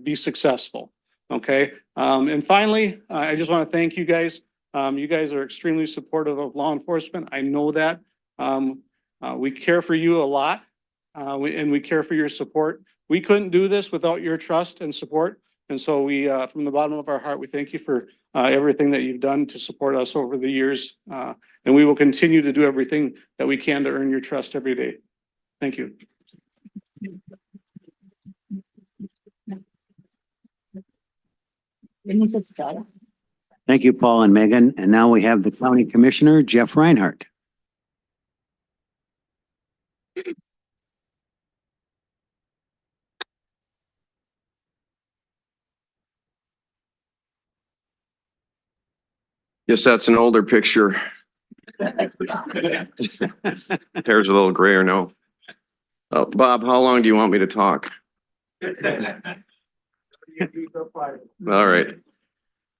be successful. Okay. And finally, I just want to thank you guys. You guys are extremely supportive of law enforcement. I know that. We care for you a lot, and we care for your support. We couldn't do this without your trust and support. And so we, from the bottom of our heart, we thank you for everything that you've done to support us over the years. And we will continue to do everything that we can to earn your trust every day. Thank you. Thank you, Paul and Megan. And now we have the County Commissioner, Jeff Reinhardt. Yes, that's an older picture. Hair's a little grayer now. Bob, how long do you want me to talk? All right.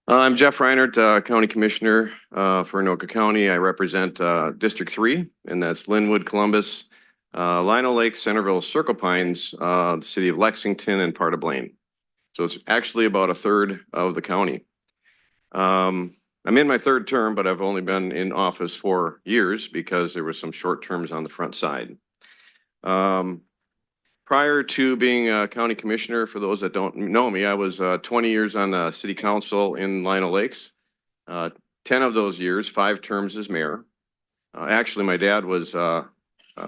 I'm Jeff Reinhardt, County Commissioner for Anoka County. I represent District 3, and that's Linwood, Columbus, Lino Lake, Centerville, Circle Pines, the city of Lexington, and part of Blaine. So it's actually about a third of the county. I'm in my third term, but I've only been in office 4 years because there were some short terms on the front side. Prior to being a county commissioner, for those that don't know me, I was 20 years on the city council in Lino Lakes. 10 of those years, 5 terms as mayor. Actually, my dad was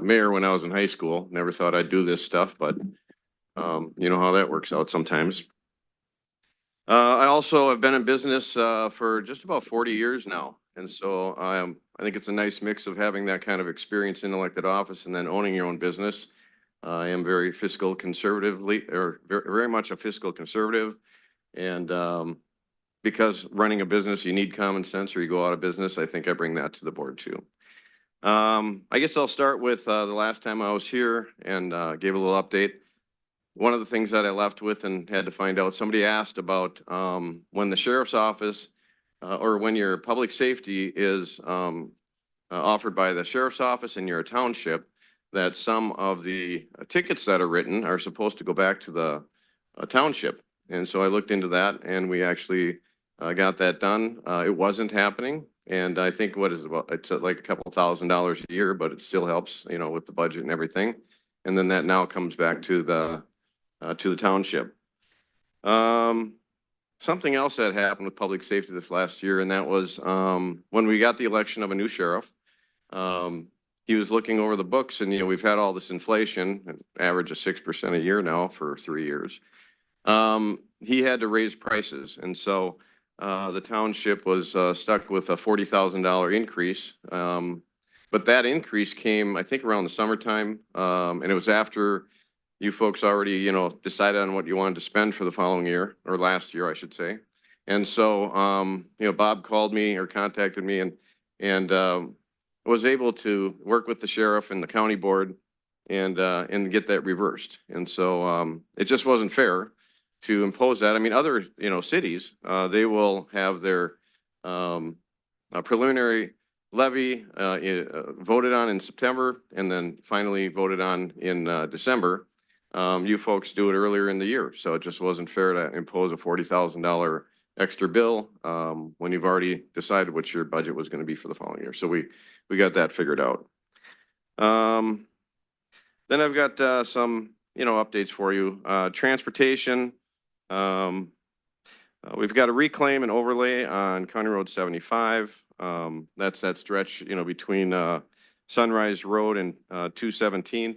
mayor when I was in high school. Never thought I'd do this stuff, but you know how that works out sometimes. I also have been in business for just about 40 years now. And so I think it's a nice mix of having that kind of experience in elected office and then owning your own business. I am very fiscal conservatively, or very much a fiscal conservative. And because running a business, you need common sense or you go out of business. I think I bring that to the board too. I guess I'll start with the last time I was here and gave a little update. One of the things that I left with and had to find out, somebody asked about when the sheriff's office or when your public safety is offered by the sheriff's office and you're a township, that some of the tickets that are written are supposed to go back to the township. And so I looked into that and we actually got that done. It wasn't happening. And I think it's like a couple $1,000s a year, but it still helps, you know, with the budget and everything. And then that now comes back to the township. Something else that happened with public safety this last year, and that was when we got the election of a new sheriff. He was looking over the books, and you know we've had all this inflation, an average of 6% a year now for 3 years. He had to raise prices, and so the township was stuck with a $40,000 increase. But that increase came, I think, around the summertime, and it was after you folks already, you know, decided on what you wanted to spend for the following year, or last year, I should say. And so, you know, Bob called me or contacted me and was able to work with the sheriff and the county board and get that reversed. And so it just wasn't fair to impose that. I mean, other, you know, cities, they will have their preliminary levy voted on in September and then finally voted on in December. You folks do it earlier in the year. So it just wasn't fair to impose a $40,000 extra bill when you've already decided what your budget was going to be for the following year. So we got that figured out. Then I've got some, you know, updates for you. Transportation. We've got a reclaim and overlay on County Road 75. That's that stretch, you know, between Sunrise Road and 217.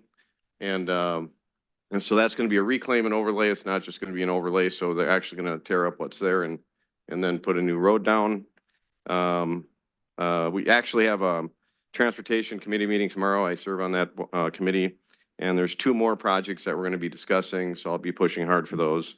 And so that's going to be a reclaim and overlay. It's not just going to be an overlay. So they're actually going to tear up what's there and then put a new road down. We actually have a transportation committee meeting tomorrow. I serve on that committee, and there's 2 more projects that we're going to be discussing. So I'll be pushing hard for those.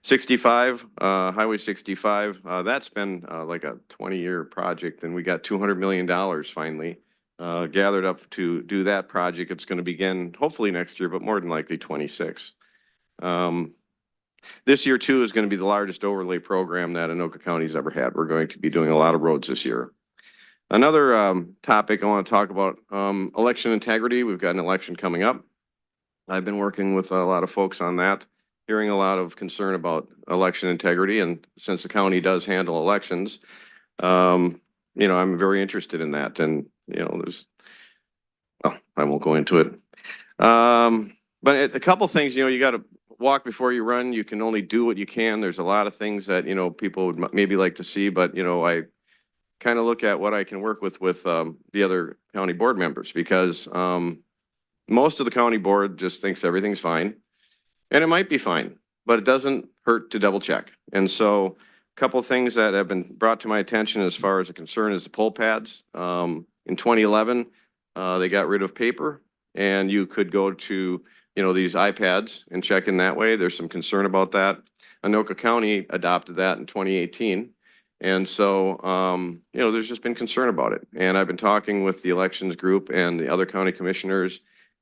65, Highway 65, that's been like a 20-year project, and we got $200 million finally gathered up to do that project. It's going to begin hopefully next year, but more than likely 26. This year too is going to be the largest overlay program that Anoka County's ever had. We're going to be doing a lot of roads this year. Another topic I want to talk about, election integrity. We've got an election coming up. I've been working with a lot of folks on that, hearing a lot of concern about election integrity. And since the county does handle elections, I'm very interested in that. And, well, I won't go into it. But a couple things, you got to walk before you run. You can only do what you can. There's a lot of things that, people would maybe like to see, but, I kind of look at what I can work with the other county board members, because most of the county board just thinks everything's fine, and it might be fine, but it doesn't hurt to double check. And so a couple of things that have been brought to my attention as far as a concern is the poll pads. In 2011, they got rid of paper, and you could go to, these iPads and check in that way. There's some concern about that. Anoka County adopted that in 2018. And so, there's just been concern about it. And I've been talking with the elections group and the other county commissioners.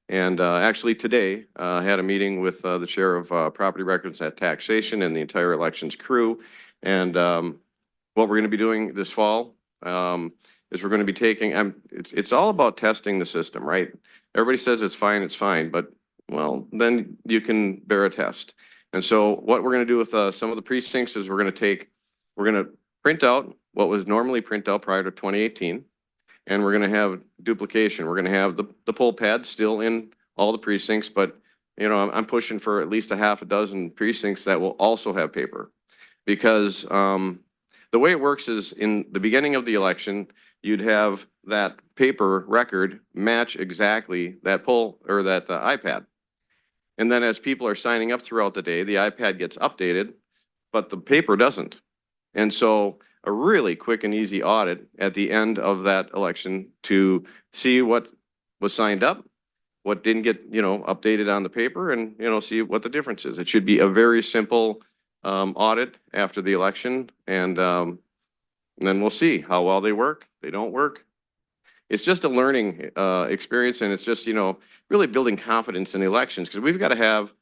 And actually today, I had a meeting with the chair of property records at taxation and the entire elections crew. And what we're going to be doing this fall is we're going to be taking, it's all about testing the system, right? Everybody says it's fine, but well, then you can bear a test. And so what we're going to do with some of the precincts is we're going to print out what was normally print out prior to 2018. And we're going to have duplication. We're going to have the poll pad still in all the precincts, but I'm pushing for at least a half a dozen precincts that will also have paper, because the way it works is in the beginning of the election, you'd have that paper record match exactly that poll or that iPad. And then as people are signing up throughout the day, the iPad gets updated, but the paper doesn't. And so a really quick and easy audit at the end of that election to see what was signed up, what didn't get, updated on the paper, and, see what the difference is. It should be a very simple audit after the election, and then we'll see how well they work, they don't work. It's just a learning experience, and it's just, really building confidence in elections, because we've got to have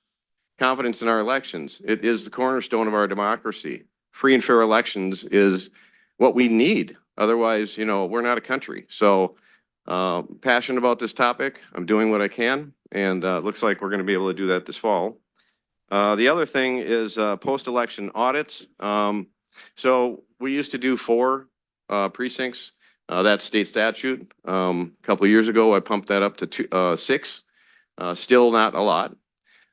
confidence in our elections. It is the cornerstone of our democracy. Free and fair elections is what we need. Otherwise, we're not a country. So passionate about this topic. I'm doing what I can, and it looks like we're going to be able to do that this fall. The other thing is post-election audits. So we used to do 4 precincts. That's state statute. A couple of years ago, I pumped that up to 6. Still not a lot.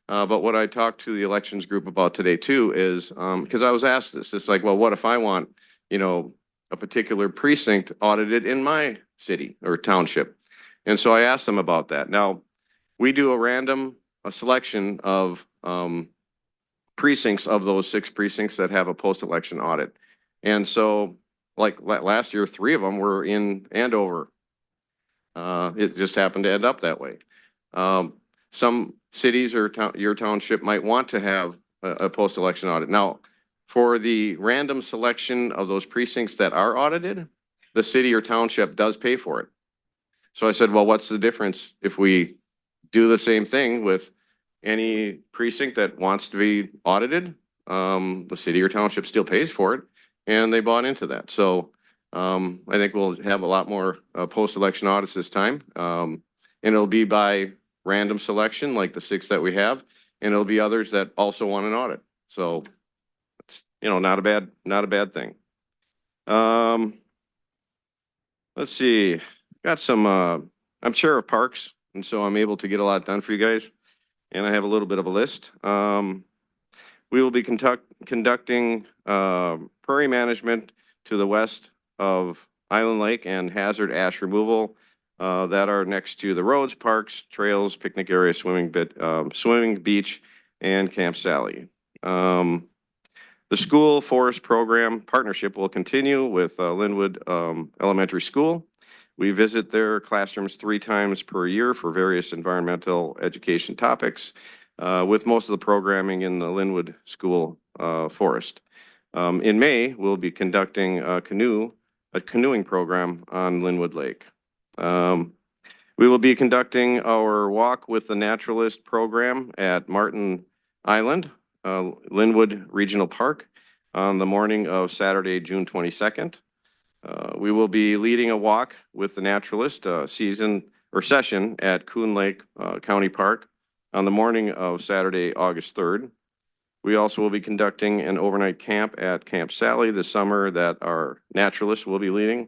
But what I talked to the elections group about today too is, because I was asked this, it's like, well, what if I want, a particular precinct audited in my city or township? And so I asked them about that. Now, we do a selection of precincts of those 6 precincts that have a post-election audit. And so like last year, 3 of them were in Andover. It just happened to end up that way. Some cities or your township might want to have a post-election audit. Now, for the random selection of those precincts that are audited, the city or township does pay for it. So I said, well, what's the difference if we do the same thing with any precinct that wants to be audited? The city or township still pays for it, and they bought into that. So I think we'll have a lot more post-election audits this time, and it'll be by random selection like the 6 that we have, and it'll be others that also want an audit. So it's not a bad thing. Let's see, got some I'm chair of parks, and so I'm able to get a lot done for you guys, and I have a little bit of a list. We will be conducting prairie management to the west of Island Lake and hazard ash removal that are next to the roads, parks, trails, picnic area, swimming beach, and Camp Sally. The school forest program partnership will continue with Linwood Elementary School. We visit their classrooms 3 times per year for various environmental education topics, with most of the programming in the Linwood School forest. In May, we'll be conducting a canoeing program on Linwood Lake. We will be conducting our Walk with the Naturalist program at Martin Island, Linwood Regional Park, on the morning of Saturday, June 22nd. We will be leading a Walk with the Naturalist session at Coon Lake County Park on the morning of Saturday, August 3rd. We also will be conducting an overnight camp at Camp Sally this summer that our naturalists will be leading.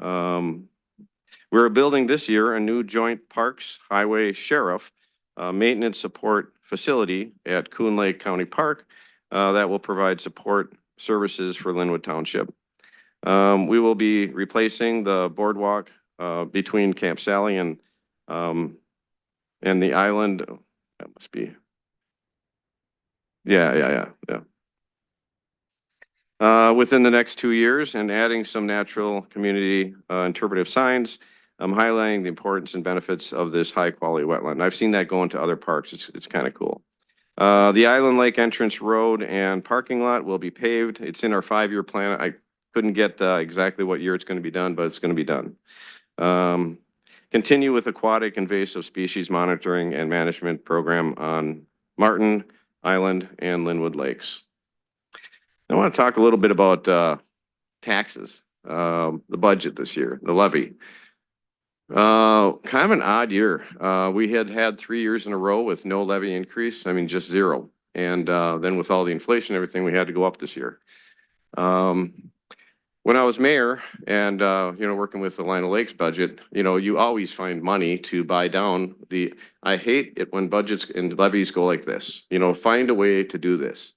We're building this year a new joint parks, highway sheriff, maintenance support facility at Coon Lake County Park that will provide support services for Linwood Township. We will be replacing the boardwalk between Camp Sally and the island. That must be. Yeah. Within the next 2 years, and adding some natural community interpretive signs, highlighting the importance and benefits of this high quality wetland. I've seen that go into other parks. It's kind of cool. The Island Lake entrance road and parking lot will be paved. It's in our 5-year plan. I couldn't get exactly what year it's going to be done, but it's going to be done. Continue with aquatic invasive species monitoring and management program on Martin Island and Linwood Lakes. I want to talk a little bit about taxes, the budget this year, the levy. Kind of an odd year. We had 3 years in a row with no levy increase. I mean, just zero. And then with all the inflation, and everything, we had to go up this year. When I was mayor and, working with the Lino Lakes budget, you always find money to buy down I hate it when budgets and levies go like this, find a way to do this.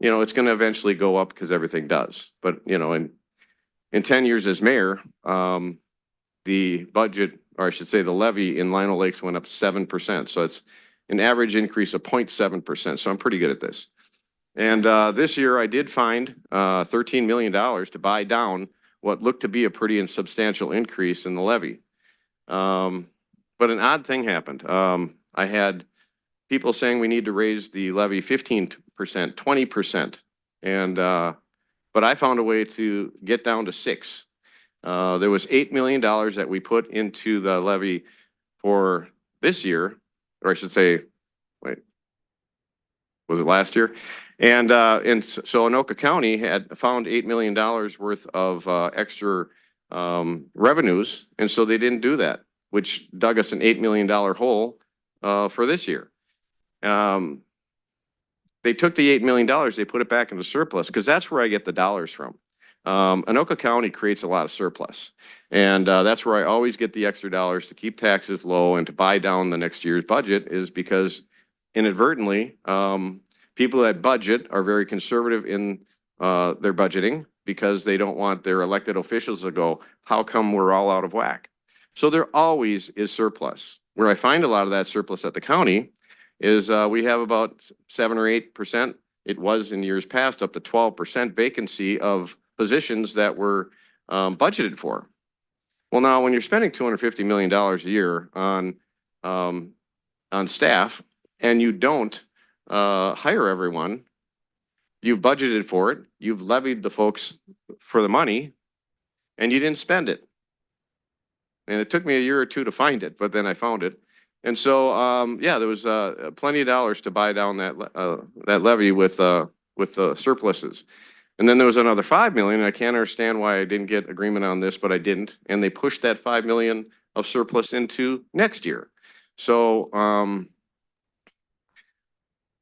It's going to eventually go up because everything does. But, in 10 years as mayor, the budget, or I should say the levy in Lino Lakes went up 7%. So it's an average increase of 0.7%. So I'm pretty good at this. And this year I did find $13 million to buy down what looked to be a pretty substantial increase in the levy. But an odd thing happened. I had people saying we need to raise the levy 15%, 20%. And but I found a way to get down to 6%. There was $8 million that we put into the levy for this year, or I should say, wait, was it last year? And so Anoka County had found $8 million worth of extra revenues, and so they didn't do that, which dug us an $8 million hole for this year. They took the $8 million, they put it back into surplus, because that's where I get the dollars from. Anoka County creates a lot of surplus, and that's where I always get the extra dollars to keep taxes low and to buy down the next year's budget, is because inadvertently, people that budget are very conservative in their budgeting, because they don't want their elected officials to go, how come we're all out of whack? So there always is surplus. Where I find a lot of that surplus at the county is we have about 7 or 8%. It was in years past up to 12% vacancy of positions that were budgeted for. Well, now when you're spending $250 million a year on staff, and you don't hire everyone, you've budgeted for it, you've levied the folks for the money, and you didn't spend it. And it took me a year or two to find it, but then I found it. And so, yeah, there was plenty of dollars to buy down that levy with the surpluses. And then there was another $5 million. And I can't understand why I didn't get agreement on this, but I didn't. And they pushed that $5 million of surplus into next year. So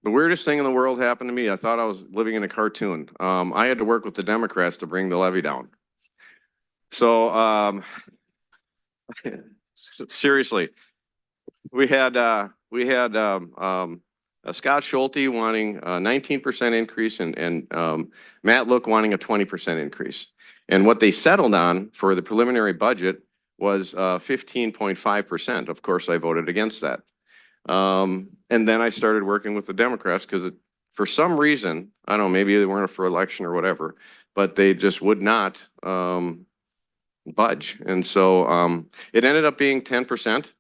the weirdest thing in the world happened to me. I thought I was living in a cartoon. I had to work with the Democrats to bring the levy down. So seriously, we had Scott Schulte wanting a 19% increase and Matt Look wanting a 20% increase. And what they settled on for the preliminary budget was 15.5%. Of course, I voted against that. And then I started working with the Democrats because for some reason, I don't know, maybe they weren't for election or whatever, but they just would not budge. And so it ended up being 10%.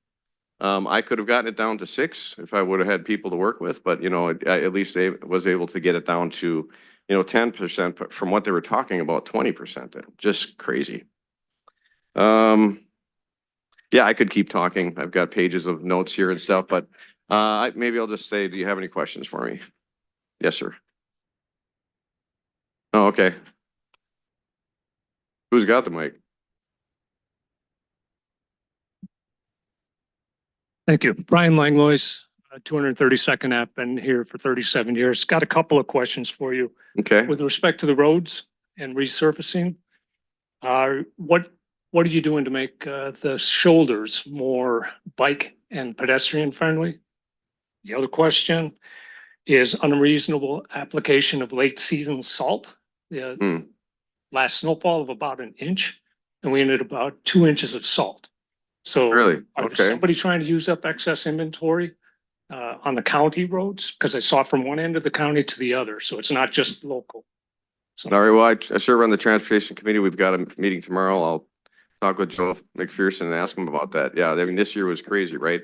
I could have gotten it down to 6 if I would have had people to work with, but at least they was able to get it down to 10%. But from what they were talking about, 20%, just crazy. Yeah, I could keep talking. I've got pages of notes here and stuff, but maybe I'll just say, do you have any questions for me? Yes, sir. Oh, okay. Who's got the mic? Thank you. Brian Langlois, 232nd app, been here for 37 years. Got a couple of questions for you. Okay. With respect to the roads and resurfacing, what are you doing to make the shoulders more bike and pedestrian friendly? The other question is unreasonable application of late season salt. The Hmm. last snowfall of about an inch, and we ended about 2 inches of salt. So Really? are there Okay. somebody trying to use up excess inventory on the county roads? Because I saw from one end of the county to the other, so it's not just local. So All right, well, I serve on the transportation committee. We've got a meeting tomorrow. I'll talk with Joe McPherson and ask him about that. Yeah, I mean, this year was crazy, right?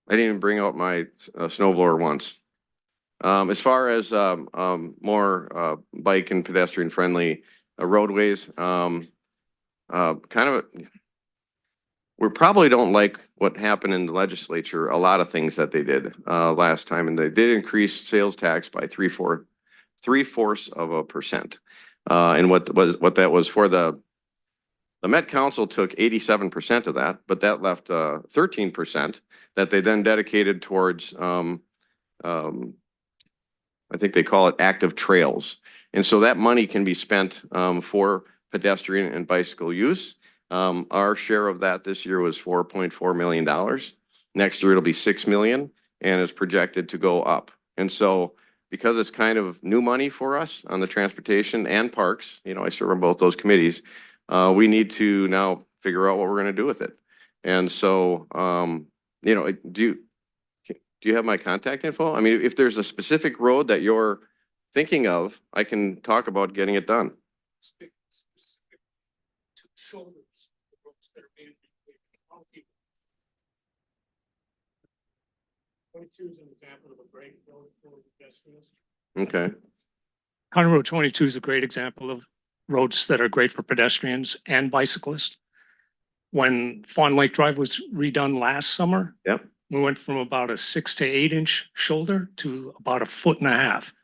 I didn't even bring out my snow blower once. As far as more bike and pedestrian friendly roadways, kind of, we probably don't like what happened in the legislature, a lot of things that they did last time, and they did increase sales tax by 0.75%. And what that was for the Met Council took 87% of that, but that left 13% that they then dedicated towards I think they call it active trails. And so that money can be spent for pedestrian and bicycle use. Our share of that this year was $4.4 million. Next year it'll be 6 million and is projected to go up. And so because it's kind of new money for us on the transportation and parks, you know, I serve on both those committees, we need to now figure out what we're going to do with it. And so, you know, do you have my contact info? I mean, if there's a specific road that you're thinking of, I can talk about getting it done. shoulders, the roads that are being repaved. 22 is an example of a great road for pedestrians. Okay. County Road 22 is a great example of roads that are great for pedestrians and bicyclists. When Fawn Lake Drive was redone last summer, Yep. we went from about a 6 to 8 inch shoulder to about 1.5 feet.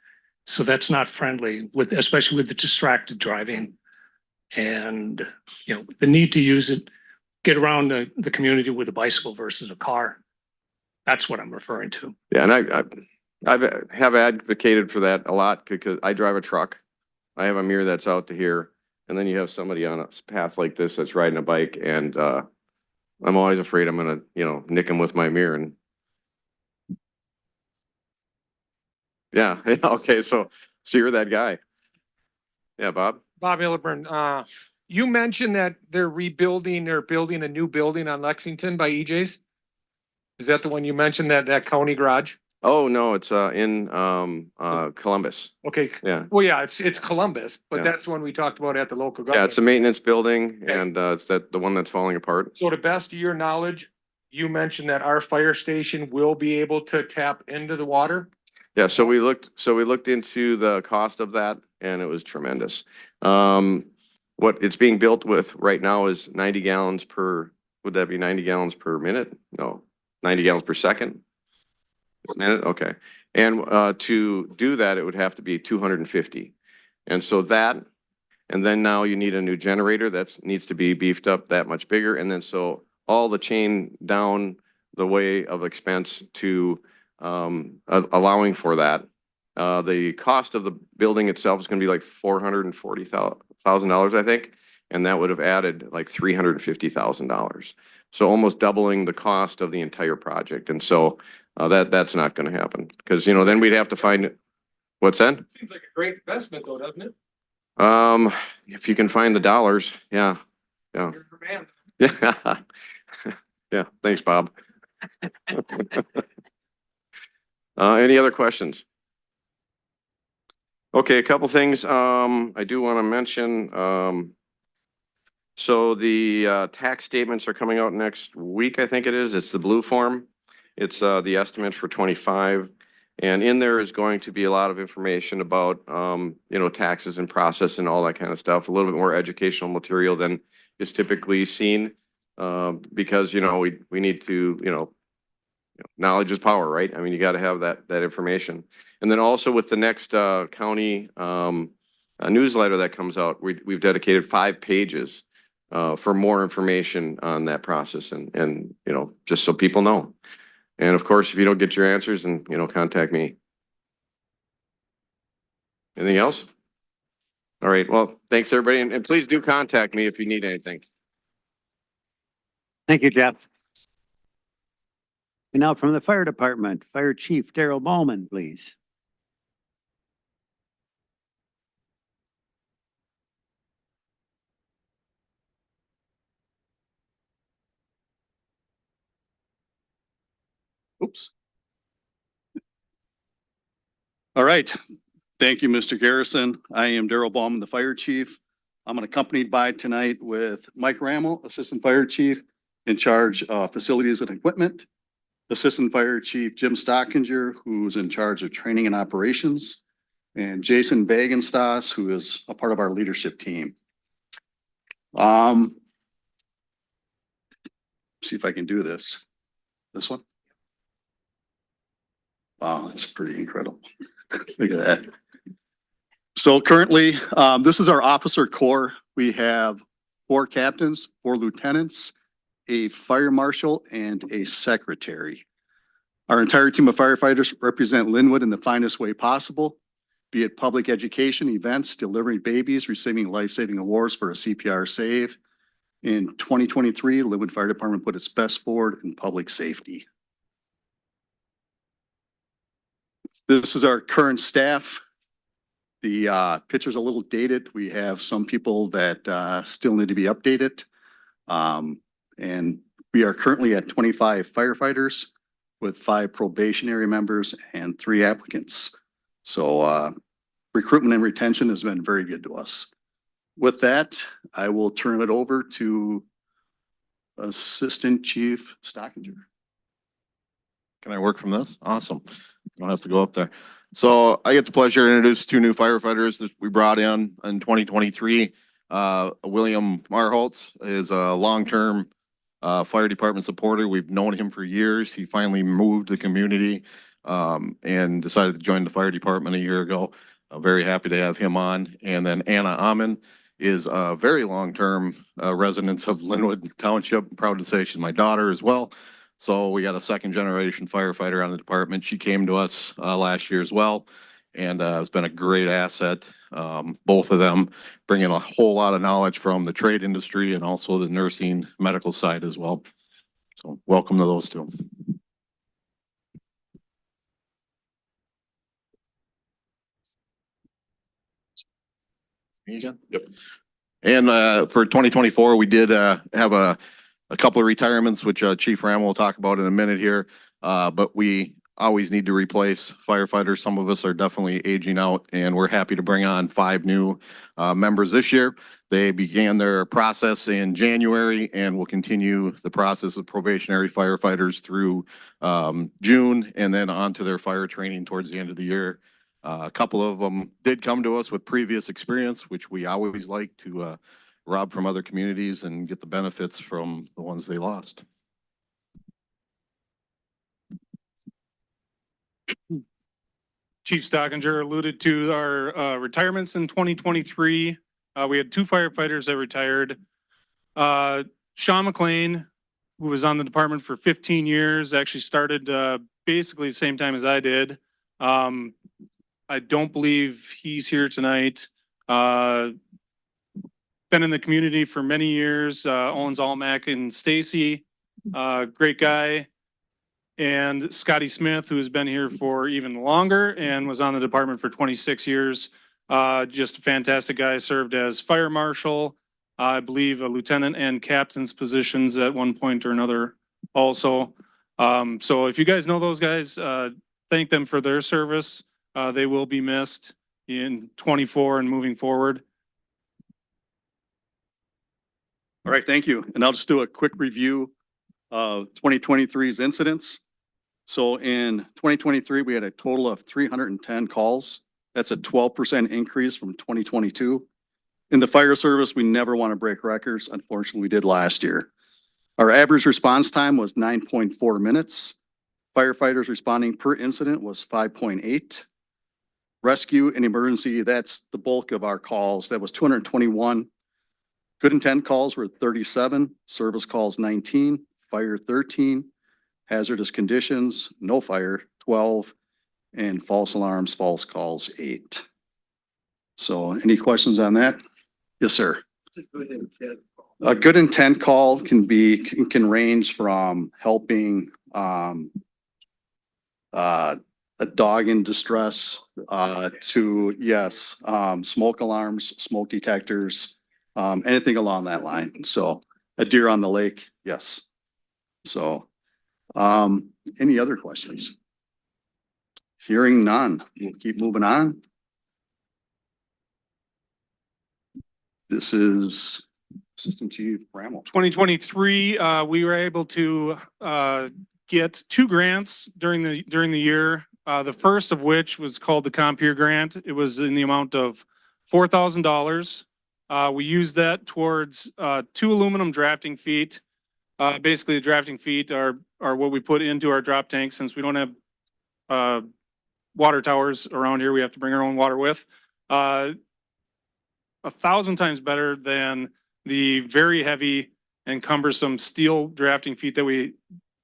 So that's not friendly with, especially with the distracted driving and, you know, the need to use it, get around the community with a bicycle versus a car. That's what I'm referring to. Yeah, and I have advocated for that a lot because I drive a truck. I have a mirror that's out to here, and then you have somebody on a path like this that's riding a bike, and I'm always afraid I'm gonna, you know, nick him with my mirror. And yeah, okay, so you're that guy. Yeah, Bob. Bob Illiburn, you mentioned that they're rebuilding or building a new building on Lexington by EJ's? Is that the one you mentioned, that county garage? Oh no, it's in Columbus. Okay, Yeah, well, yeah, it's Columbus, but Yeah. that's the one we talked about at the local government. yeah, it's a maintenance building, Okay. and it's the one that's falling apart. So to best of your knowledge, you mentioned that our fire station will be able to tap into the water? Yeah, so we looked into the cost of that, and it was tremendous. What it's being built with right now is 90 gallons per, would that be 90 gallons per minute? No, 90 gallons per second? Minute, okay. And to do that, it would have to be 250. And so that, and then now you need a new generator that needs to be beefed up that much bigger. And then so all the chain down the way of expense to allowing for that. The cost of the building itself is going to be like $440,000, I think, and that would have added like $350,000. So almost doubling the cost of the entire project, and so that's not going to happen because, you know, then we'd have to find it. What's that? Seems like a great investment though, doesn't it? If you can find the dollars, yeah, yeah, You're the man. yeah, yeah. Thanks, Bob. Any other questions? Okay, a couple things. I do want to mention, so the tax statements are coming out next week, I think it is. It's the blue form. It's the estimate for 25. And in there is going to be a lot of information about, you know, taxes and process and all that kind of stuff. A little bit more educational material than is typically seen, because, you know, we need to, you know, knowledge is power, right? I mean, you got to have that information. And then also with the next county newsletter that comes out, we've dedicated 5 pages for more information on that process and you know, just so people know. And of course, if you don't get your answers, then, you know, contact me. Anything else? All right. Well, thanks, everybody. And please do contact me if you need anything. Thank you, Jeff. And now from the fire department, Fire Chief Daryl Bowman, please. Oops. All right. Thank you, Mr. Garrison. I am Daryl Bauman, the fire chief. I'm accompanied by tonight with Mike Rammel, Assistant Fire Chief in charge of facilities and equipment. Assistant Fire Chief Jim Stockinger, who's in charge of training and operations. And Jason Bagenstos, who is a part of our leadership team. See if I can do this. This one? Wow, that's pretty incredible. Look at that. So currently, this is our officer corps. We have 4 captains, 4 lieutenants, a fire marshal, and a secretary. Our entire team of firefighters represent Linwood in the finest way possible, be it public education, events, delivering babies, receiving life-saving awards for a CPR save. In 2023, Linwood Fire Department put its best forward in public safety. This is our current staff. The picture's a little dated. We have some people that still need to be updated. And we are currently at 25 firefighters with 5 probationary members and 3 applicants. So recruitment and retention has been very good to us. With that, I will turn it over to Assistant Chief Stockinger. Can I work from this? Awesome. I don't have to go up there. So I get the pleasure to introduce 2 new firefighters that we brought in 2023. William Marholtz is a long-term fire department supporter. We've known him for years. He finally moved the community and decided to join the fire department a year ago. Very happy to have him on. And then Anna Amen is a very long-term resident of Linwood Township. I'm proud to say she's my daughter as well. So we got a 2nd-generation firefighter on the department. She came to us last year as well, and it's been a great asset. Both of them bringing a whole lot of knowledge from the trade industry and also the nursing medical side as well. So welcome to those 2. Me again? Yep. And for 2024, we did have a couple of retirements, which Chief Ram will talk about in a minute here. But we always need to replace firefighters. Some of us are definitely aging out, and we're happy to bring on 5 new members this year. They began their process in January and will continue the process of probationary firefighters through June and then on to their fire training towards the end of the year. A couple of them did come to us with previous experience, which we always like to rob from other communities and get the benefits from the ones they lost. Chief Stockinger alluded to our retirements in 2023. We had 2 firefighters that retired. Sean McLean, who was on the department for 15 years, actually started basically the same time as I did. I don't believe he's here tonight. Been in the community for many years, owns Almac and Stacy, great guy. And Scotty Smith, who has been here for even longer and was on the department for 26 years. Just a fantastic guy, served as fire marshal, I believe a lieutenant and captain's positions at one point or another also. So if you guys know those guys, thank them for their service. They will be missed in 24 and moving forward. All right, thank you. And I'll just do a quick review of 2023's incidents. So in 2023, we had a total of 310 calls. That's a 12% increase from 2022. In the fire service, we never want to break records. Unfortunately, we did last year. Our average response time was 9.4 minutes. Firefighters responding per incident was 5.8. Rescue and emergency, that's the bulk of our calls. That was 221. Good intent calls were 37, service calls 19, fire 13, hazardous conditions, no fire, 12, and false alarms, false calls, 8. So any questions on that? Yes, sir. A good intent call can range from helping, a dog in distress, to, yes, smoke alarms, smoke detectors, anything along that line. So a deer on the lake, yes. So, any other questions? Hearing none, we'll keep moving on. This is Assistant Chief Bramwell. 2023, we were able to get 2 grants during the year. The first of which was called the Compeer Grant. It was in the amount of $4,000. We used that towards 2 aluminum drafting feet. Basically, the drafting feet are what we put into our drop tanks since we don't have water towers around here. We have to bring our own water with. 1,000 times better than the very heavy and cumbersome steel drafting feet that we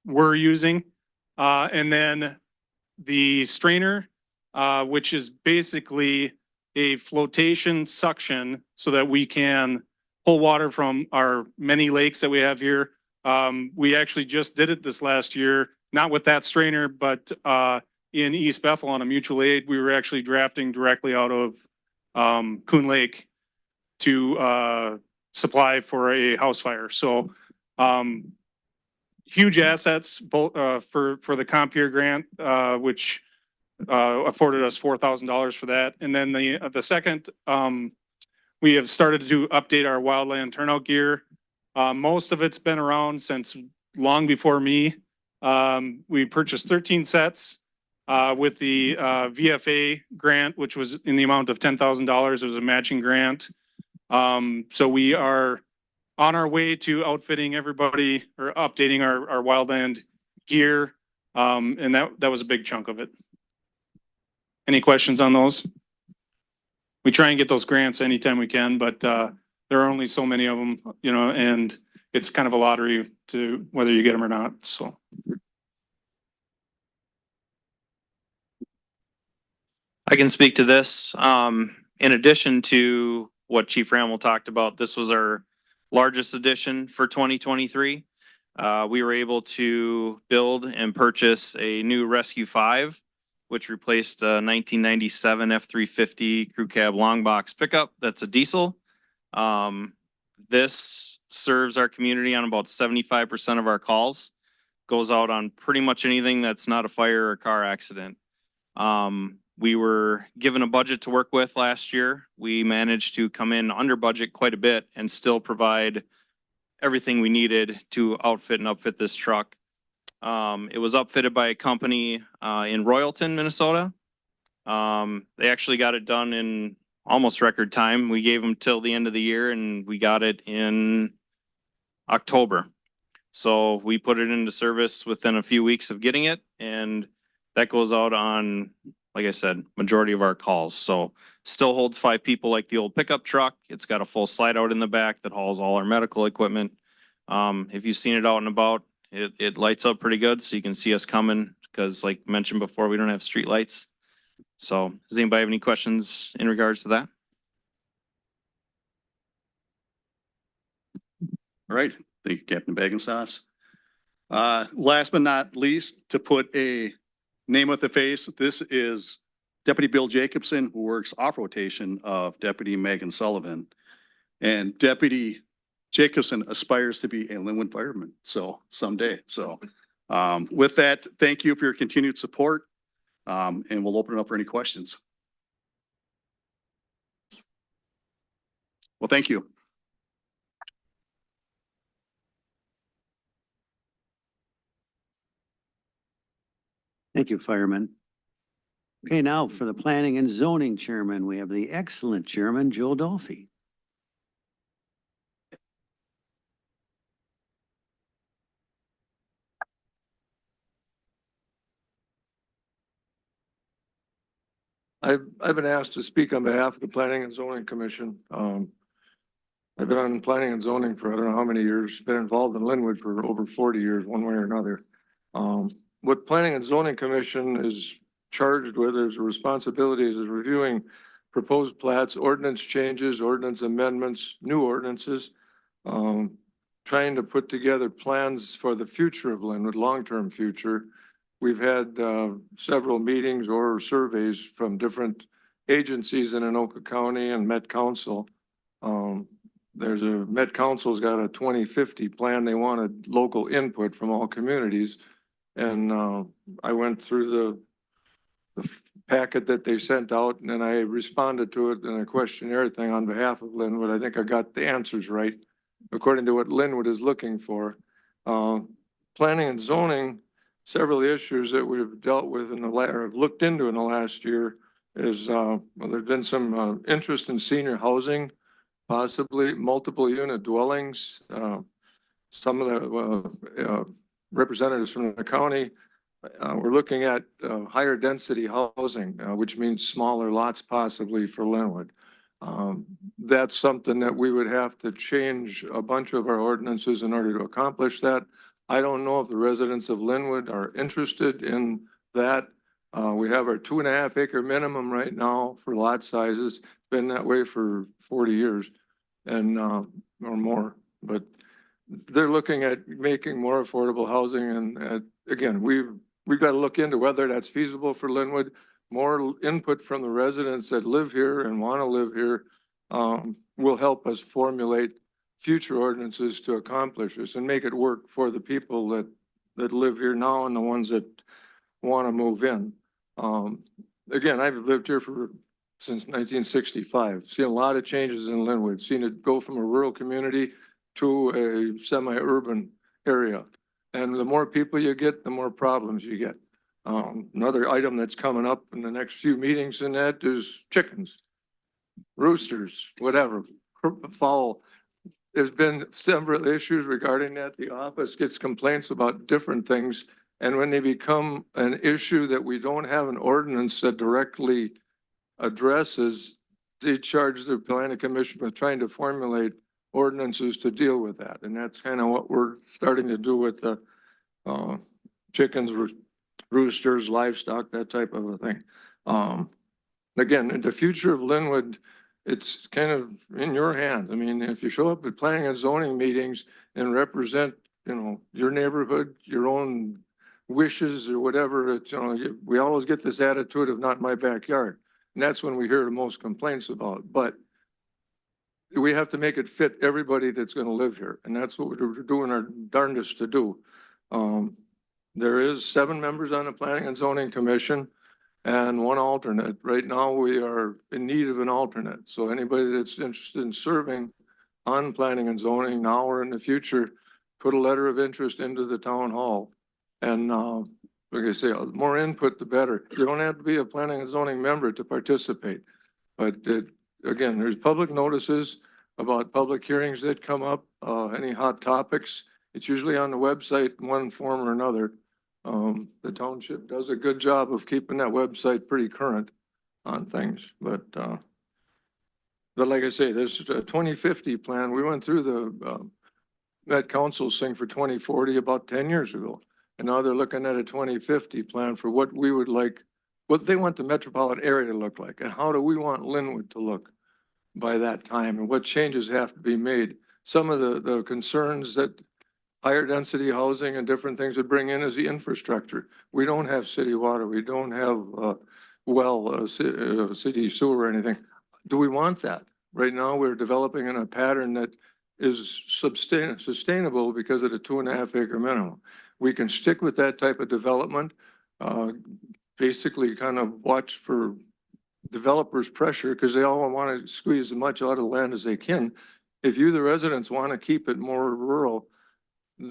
were using. And then the strainer, which is basically a flotation suction so that we can pull water from our many lakes that we have here. We actually just did it this last year, not with that strainer, but in East Bethel on a mutual aid, we were actually drafting directly out of Coon Lake to supply for a house fire. So huge assets both for the Compeer grant, which afforded us $4,000 for that. And then the second, we have started to update our wildland turnout gear. Most of it's been around since long before me. We purchased 13 sets with the VFA grant, which was in the amount of $10,000. It was a matching grant. So we are on our way to outfitting everybody or updating our wildland gear. And that was a big chunk of it. Any questions on those? We try and get those grants anytime we can, but there are only so many of them, you know, and it's kind of a lottery to whether you get them or not. So. I can speak to this. In addition to what Chief Ramel talked about, this was our largest addition for 2023. We were able to build and purchase a new Rescue 5, which replaced a 1997 F-350 crew cab long box pickup. That's a diesel. This serves our community on about 75% of our calls. Goes out on pretty much anything that's not a fire or car accident. We were given a budget to work with last year. We managed to come in under budget quite a bit and still provide everything we needed to outfit and upfit this truck. It was upfitted by a company in Royalton, Minnesota. They actually got it done in almost record time. We gave them till the end of the year and we got it in October. So we put it into service within a few weeks of getting it, and that goes out on, like I said, majority of our calls. So still holds 5 people like the old pickup truck. It's got a full slide out in the back that hauls all our medical equipment. If you've seen it out and about, it lights up pretty good so you can see us coming because like mentioned before, we don't have street lights. So does anybody have any questions in regards to that? All right, thank you, Captain Bagensauce. Last but not least, to put a name with a face, this is Deputy Bill Jacobson, who works off rotation of Deputy Megan Sullivan. And Deputy Jacobson aspires to be a Linwood fireman, so someday. So with that, thank you for your continued support. And we'll open it up for any questions. Well, thank you. Thank you, Fireman. Okay, now for the Planning and Zoning Chairman, we have the excellent Chairman, Joe Dolphy. I've been asked to speak on behalf of the Planning and Zoning Commission. I've been on planning and zoning for I don't know how many years, been involved in Linwood for over 40 years, one way or another. What Planning and Zoning Commission is charged with, is responsibilities, is reviewing proposed plats, ordinance changes, ordinance amendments, new ordinances, trying to put together plans for the future of Linwood, long-term future. We've had several meetings or surveys from different agencies in Anoka County and Met Council. There's a, Met Council's got a 2050 plan. They wanted local input from all communities. And I went through the packet that they sent out, and then I responded to it in a questionnaire thing on behalf of Linwood. I think I got the answers right, according to what Linwood is looking for. Planning and zoning, several issues that we've dealt with in the or looked into in the last year is, well, there's been some interest in senior housing, possibly multiple unit dwellings. Some of the representatives from the county, we're looking at higher density housing, which means smaller lots possibly for Linwood. That's something that we would have to change a bunch of our ordinances in order to accomplish that. I don't know if the residents of Linwood are interested in that. We have our 2.5 acre minimum right now for lot sizes. Been that way for 40 years and or more, but they're looking at making more affordable housing. And again, we've got to look into whether that's feasible for Linwood. More input from the residents that live here and want to live here will help us formulate future ordinances to accomplish this and make it work for the people that live here now and the ones that want to move in. Again, I've lived here since 1965, seen a lot of changes in Linwood, seen it go from a rural community to a semi-urban area. And the more people you get, the more problems you get. Another item that's coming up in the next few meetings in that is chickens, roosters, whatever, fowl. There's been several issues regarding that. The office gets complaints about different things. And when they become an issue that we don't have an ordinance that directly addresses, they charge the planning commission with trying to formulate ordinances to deal with that. And that's kind of what we're starting to do with the chickens, roosters, livestock, that type of a thing. Again, in the future of Linwood, it's kind of in your hands. I mean, if you show up at planning and zoning meetings and represent, you know, your neighborhood, your own wishes or whatever, it's, you know, we always get this attitude of not my backyard. And that's when we hear the most complaints about. But we have to make it fit everybody that's going to live here. And that's what we're doing our darndest to do. There is 7 members on the Planning and Zoning Commission and 1 alternate. Right now, we are in need of an alternate. So anybody that's interested in serving on planning and zoning now or in the future, put a letter of interest into the town hall. And like I say, the more input, the better. You don't have to be a planning and zoning member to participate. But again, there's public notices about public hearings that come up, any hot topics. It's usually on the website in one form or another. The township does a good job of keeping that website pretty current on things. But like I say, there's a 2050 plan. We went through the Met Council's thing for 2040 about 10 years ago. And now they're looking at a 2050 plan for what we would like, what they want the metropolitan area to look like, and how do we want Linwood to look by that time, and what changes have to be made. Some of the concerns that higher density housing and different things would bring in is the infrastructure. We don't have city water. We don't have city sewer or anything. Do we want that? Right now, we're developing in a pattern that is sustainable because of the 2.5 acre minimum. We can stick with that type of development, basically kind of watch for developers' pressure because they all want to squeeze as much out of the land as they can. If you, the residents, want to keep it more rural,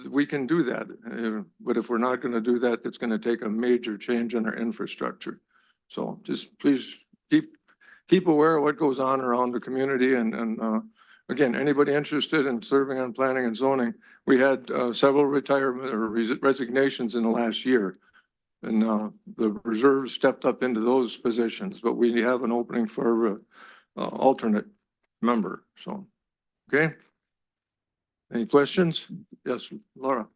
we can do that. But if we're not going to do that, it's going to take a major change in our infrastructure. So just please keep aware of what goes on around the community. And again, anybody interested in serving on planning and zoning, we had several retirement or resignations in the last year. And the reserves stepped up into those positions, but we have an opening for alternate member. So, okay. Any questions? Yes, Laura.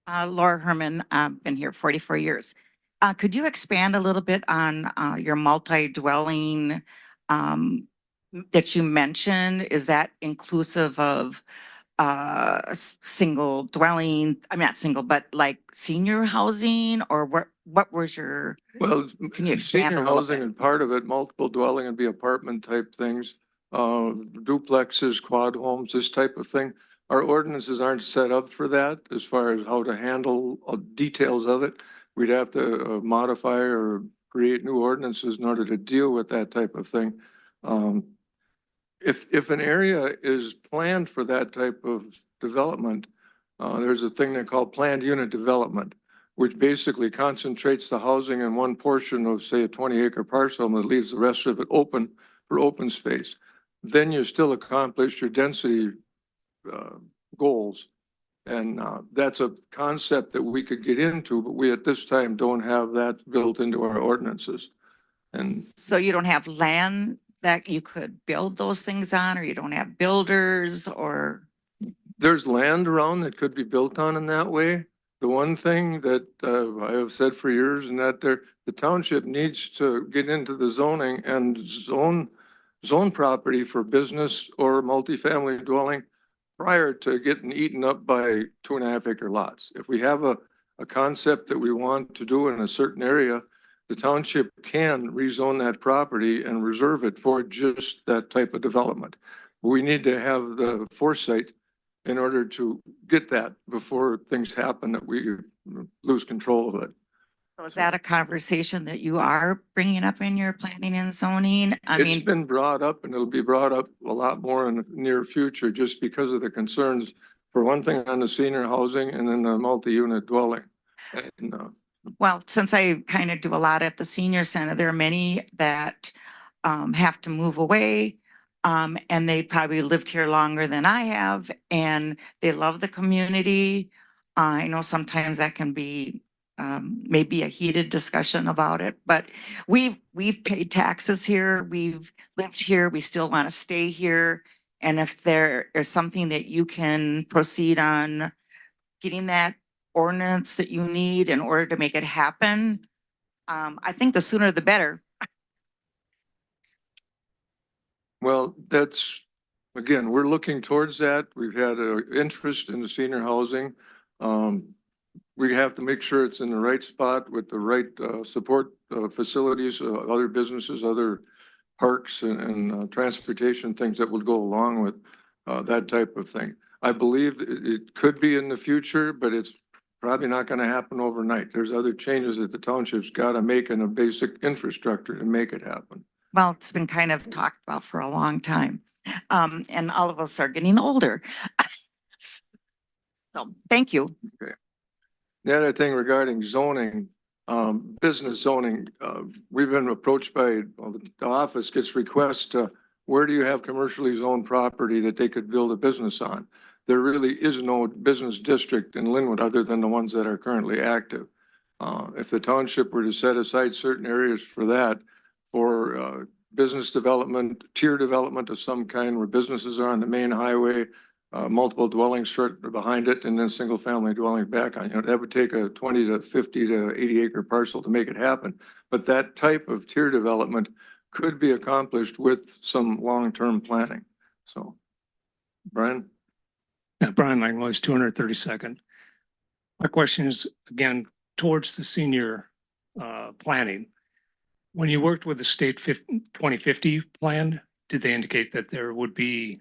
Laura Herman, been here 44 years. Could you expand a little bit on your multi-dwelling that you mentioned? Is that inclusive of single dwelling, I'm not single, but like senior housing, or what was your, Well, can you expand senior a little housing bit? and part of it, multiple dwelling and be apartment type things, duplexes, quad homes, this type of thing. Our ordinances aren't set up for that as far as how to handle details of it. We'd have to modify or create new ordinances in order to deal with that type of thing. If an area is planned for that type of development, there's a thing they call planned unit development, which basically concentrates the housing in one portion of, say, a 20-acre parcel and leaves the rest of it open for open space. Then you still accomplish your density goals. And that's a concept that we could get into, but we at this time don't have that built into our ordinances. And So you don't have land that you could build those things on, or you don't have builders, or? there's land around that could be built on in that way. The one thing that I have said for years and that the township needs to get into the zoning and zone property for business or multifamily dwelling prior to getting eaten up by 2.5 acre lots. If we have a concept that we want to do in a certain area, the township can rezone that property and reserve it for just that type of development. We need to have the foresight in order to get that before things happen that we lose control of it. So is that a conversation that you are bringing up in your planning and zoning? I It's mean, been brought up and it'll be brought up a lot more in the near future just because of the concerns, for one thing, on the senior housing and then the multi-unit dwelling. And, well, since I kind of do a lot at the senior center, there are many that have to move away. And they probably lived here longer than I have, and they love the community. I know sometimes that can be maybe a heated discussion about it, but we've paid taxes here, we've lived here, we still want to stay here. And if there is something that you can proceed on getting that ordinance that you need in order to make it happen, I think the sooner the better. well, that's, again, we're looking towards that. We've had an interest in the senior housing. We have to make sure it's in the right spot with the right support facilities, other businesses, other parks and transportation things that would go along with that type of thing. I believe it could be in the future, but it's probably not going to happen overnight. There's other changes that the township's got to make in a basic infrastructure to make it happen. Well, it's been kind of talked about for a long time. And all of us are getting older. So thank you. The other thing regarding zoning, business zoning, we've been approached by, well, the office gets requests where do you have commercially zoned property that they could build a business on? There really is no business district in Linwood other than the ones that are currently active. If the township were to set aside certain areas for that, for business development, tier development of some kind where businesses are on the main highway, multiple dwellings short behind it, and then single family dwelling back on, that would take a 20 to 50 to 80 acre parcel to make it happen. But that type of tier development could be accomplished with some long-term planning. So, Brian? Yeah, Brian Langlois, 232nd. My question is, again, towards the senior planning. When you worked with the state 2050 plan, did they indicate that there would be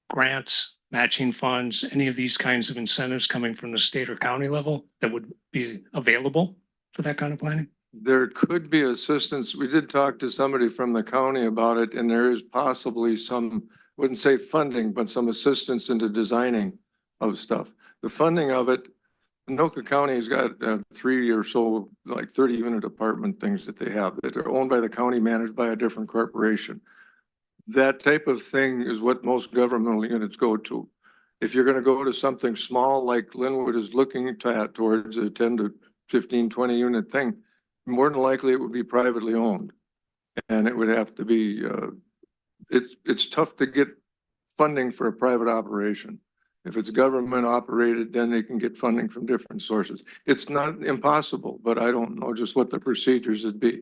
grants, matching funds, any of these kinds of incentives coming from the state or county level that would be available for that kind of planning? There could be assistance. We did talk to somebody from the county about it, and there is possibly some, wouldn't say funding, but some assistance into designing of stuff. The funding of it, Anoka County has got 3 or so, like 30 unit apartment things that they have that are owned by the county, managed by a different corporation. That type of thing is what most governmental units go to. If you're going to go to something small like Linwood is looking towards a 10 to 15, 20 unit thing, more than likely it would be privately owned. And it would have to be, it's tough to get funding for a private operation. If it's government operated, then they can get funding from different sources. It's not impossible, but I don't know just what the procedures would be.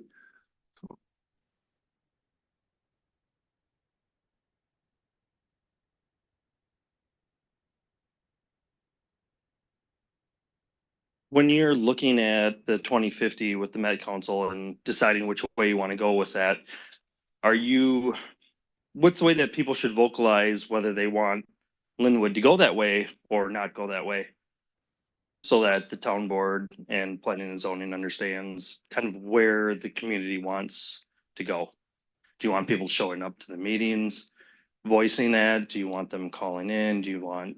When you're looking at the 2050 with the Met Council and deciding which way you want to go with that, what's the way that people should vocalize whether they want Linwood to go that way or not go that way? So that the town board and planning and zoning understands kind of where the community wants to go. Do you want people showing up to the meetings, voicing that? Do you want them calling in?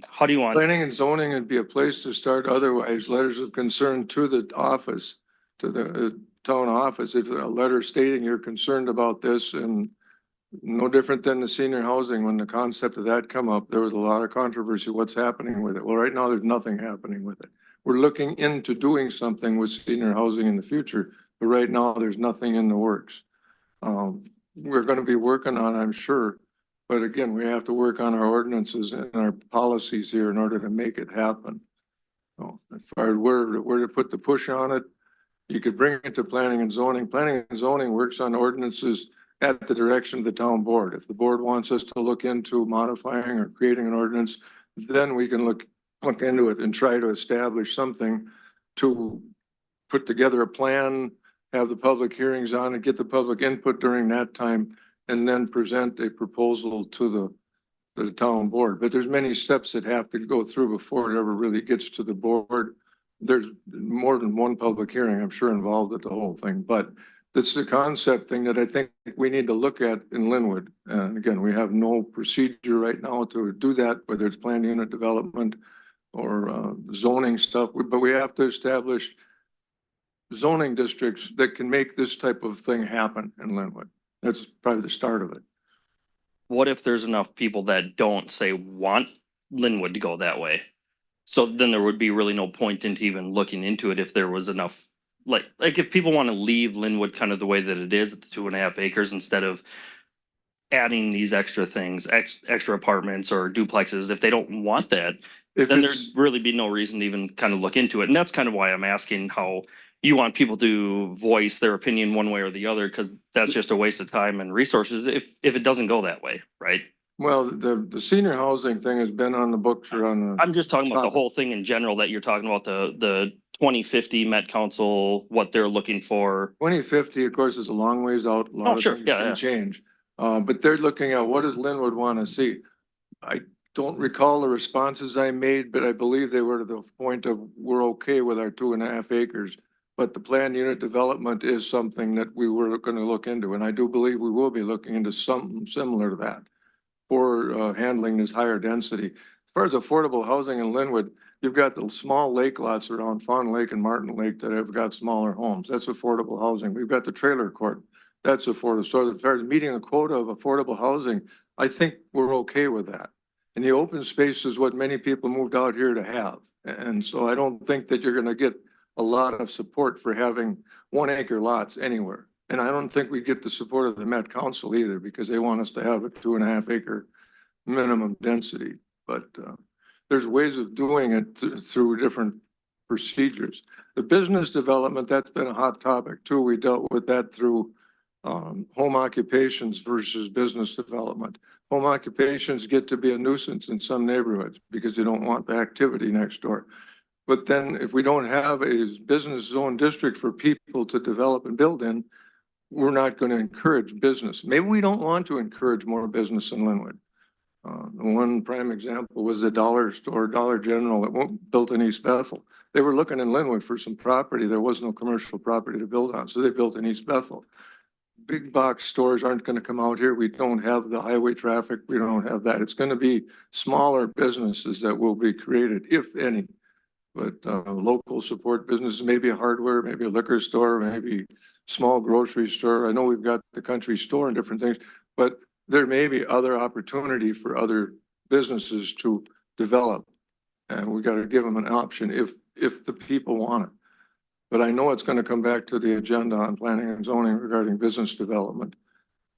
How do you want? Planning and zoning would be a place to start. Otherwise, letters of concern to the office, to the town office, if a letter stating you're concerned about this, and no different than the senior housing, when the concept of that come up, there was a lot of controversy. What's happening with it? Well, right now, there's nothing happening with it. We're looking into doing something with senior housing in the future, but right now, there's nothing in the works. We're gonna be working on, I'm sure, but again, we have to work on our ordinances and our policies here in order to make it happen. So as far as where to put the push on it, you could bring it to planning and zoning. Planning and zoning works on ordinances at the direction of the town board. If the board wants us to look into modifying or creating an ordinance, then we can look into it and try to establish something to put together a plan, have the public hearings on it, get the public input during that time, and then present a proposal to the town board. But there's many steps that have to go through before it ever really gets to the board. There's more than one public hearing, I'm sure, involved with the whole thing, but that's the concept thing that I think we need to look at in Linwood. And again, we have no procedure right now to do that, whether it's planned unit development or zoning stuff, but we have to establish zoning districts that can make this type of thing happen in Linwood. That's probably the start of it. What if there's enough people that don't say want Linwood to go that way? So then there would be really no point into even looking into it if there was enough, like if people want to leave Linwood kind of the way that it is at the 2.5 acres instead of adding these extra things, extra apartments or duplexes, if they don't want that, If then there'd it's, really be no reason to even kind of look into it. And that's kind of why I'm asking how you want people to voice their opinion one way or the other, because that's just a waste of time and resources if it doesn't go that way, right? well, the senior housing thing has been on the books or on the. I'm just talking about the whole thing in general, that you're talking about the 2050 Met Council, what they're looking for. 2050, of course, is a long ways out. A Oh, lot of sure. things Yeah, can yeah. change. But they're looking at what does Linwood want to see? I don't recall the responses I made, but I believe they were to the point of we're okay with our 2.5 acres. But the planned unit development is something that we were going to look into, and I do believe we will be looking into something similar to that for handling this higher density. As far as affordable housing in Linwood, you've got the small lake lots around Fawn Lake and Martin Lake that have got smaller homes. That's affordable housing. We've got the trailer court. That's affordable. So as far as meeting a quota of affordable housing, I think we're okay with that. And the open space is what many people moved out here to have. And so I don't think that you're gonna get a lot of support for having 1 acre lots anywhere. And I don't think we get the support of the Met Council either, because they want us to have a 2.5 acre minimum density. But there's ways of doing it through different procedures. The business development, that's been a hot topic too. We dealt with that through home occupations versus business development. Home occupations get to be a nuisance in some neighborhoods because you don't want the activity next door. But then if we don't have a business zone district for people to develop and build in, we're not going to encourage business. Maybe we don't want to encourage more business in Linwood. One prime example was the dollar store, Dollar General, that won't built in East Bethel. They were looking in Linwood for some property. There was no commercial property to build on, so they built in East Bethel. Big box stores aren't going to come out here. We don't have the highway traffic. We don't have that. It's going to be smaller businesses that will be created, if any. But local support businesses, maybe a hardware, maybe a liquor store, maybe small grocery store. I know we've got the country store and different things, but there may be other opportunity for other businesses to develop. And we got to give them an option if the people want it. But I know it's going to come back to the agenda on planning and zoning regarding business development.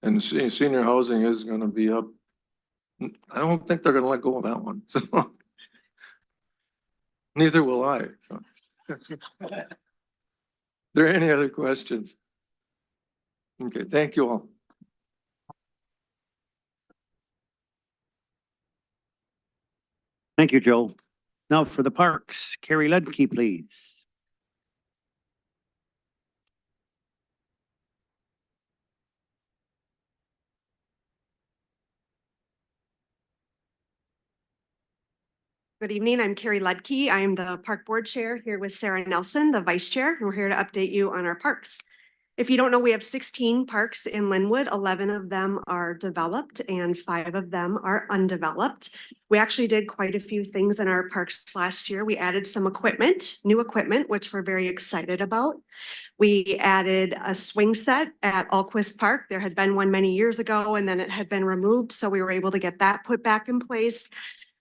And senior housing is going to be up. I don't think they're going to let go of that one. So Neither will I. So. There any other questions? Okay, thank you all. Thank you, Joe. Now for the parks, Carrie Ledke, please. Good evening. I'm Carrie Ledke. I'm the Park Board Chair here with Sarah Nelson, the Vice Chair, and we're here to update you on our parks. If you don't know, we have 16 parks in Linwood. 11 of them are developed and 5 of them are undeveloped. We actually did quite a few things in our parks last year. We added some equipment, new equipment, which we're very excited about. We added a swing set at Alquist Park. There had been one many years ago and then it had been removed, so we were able to get that put back in place.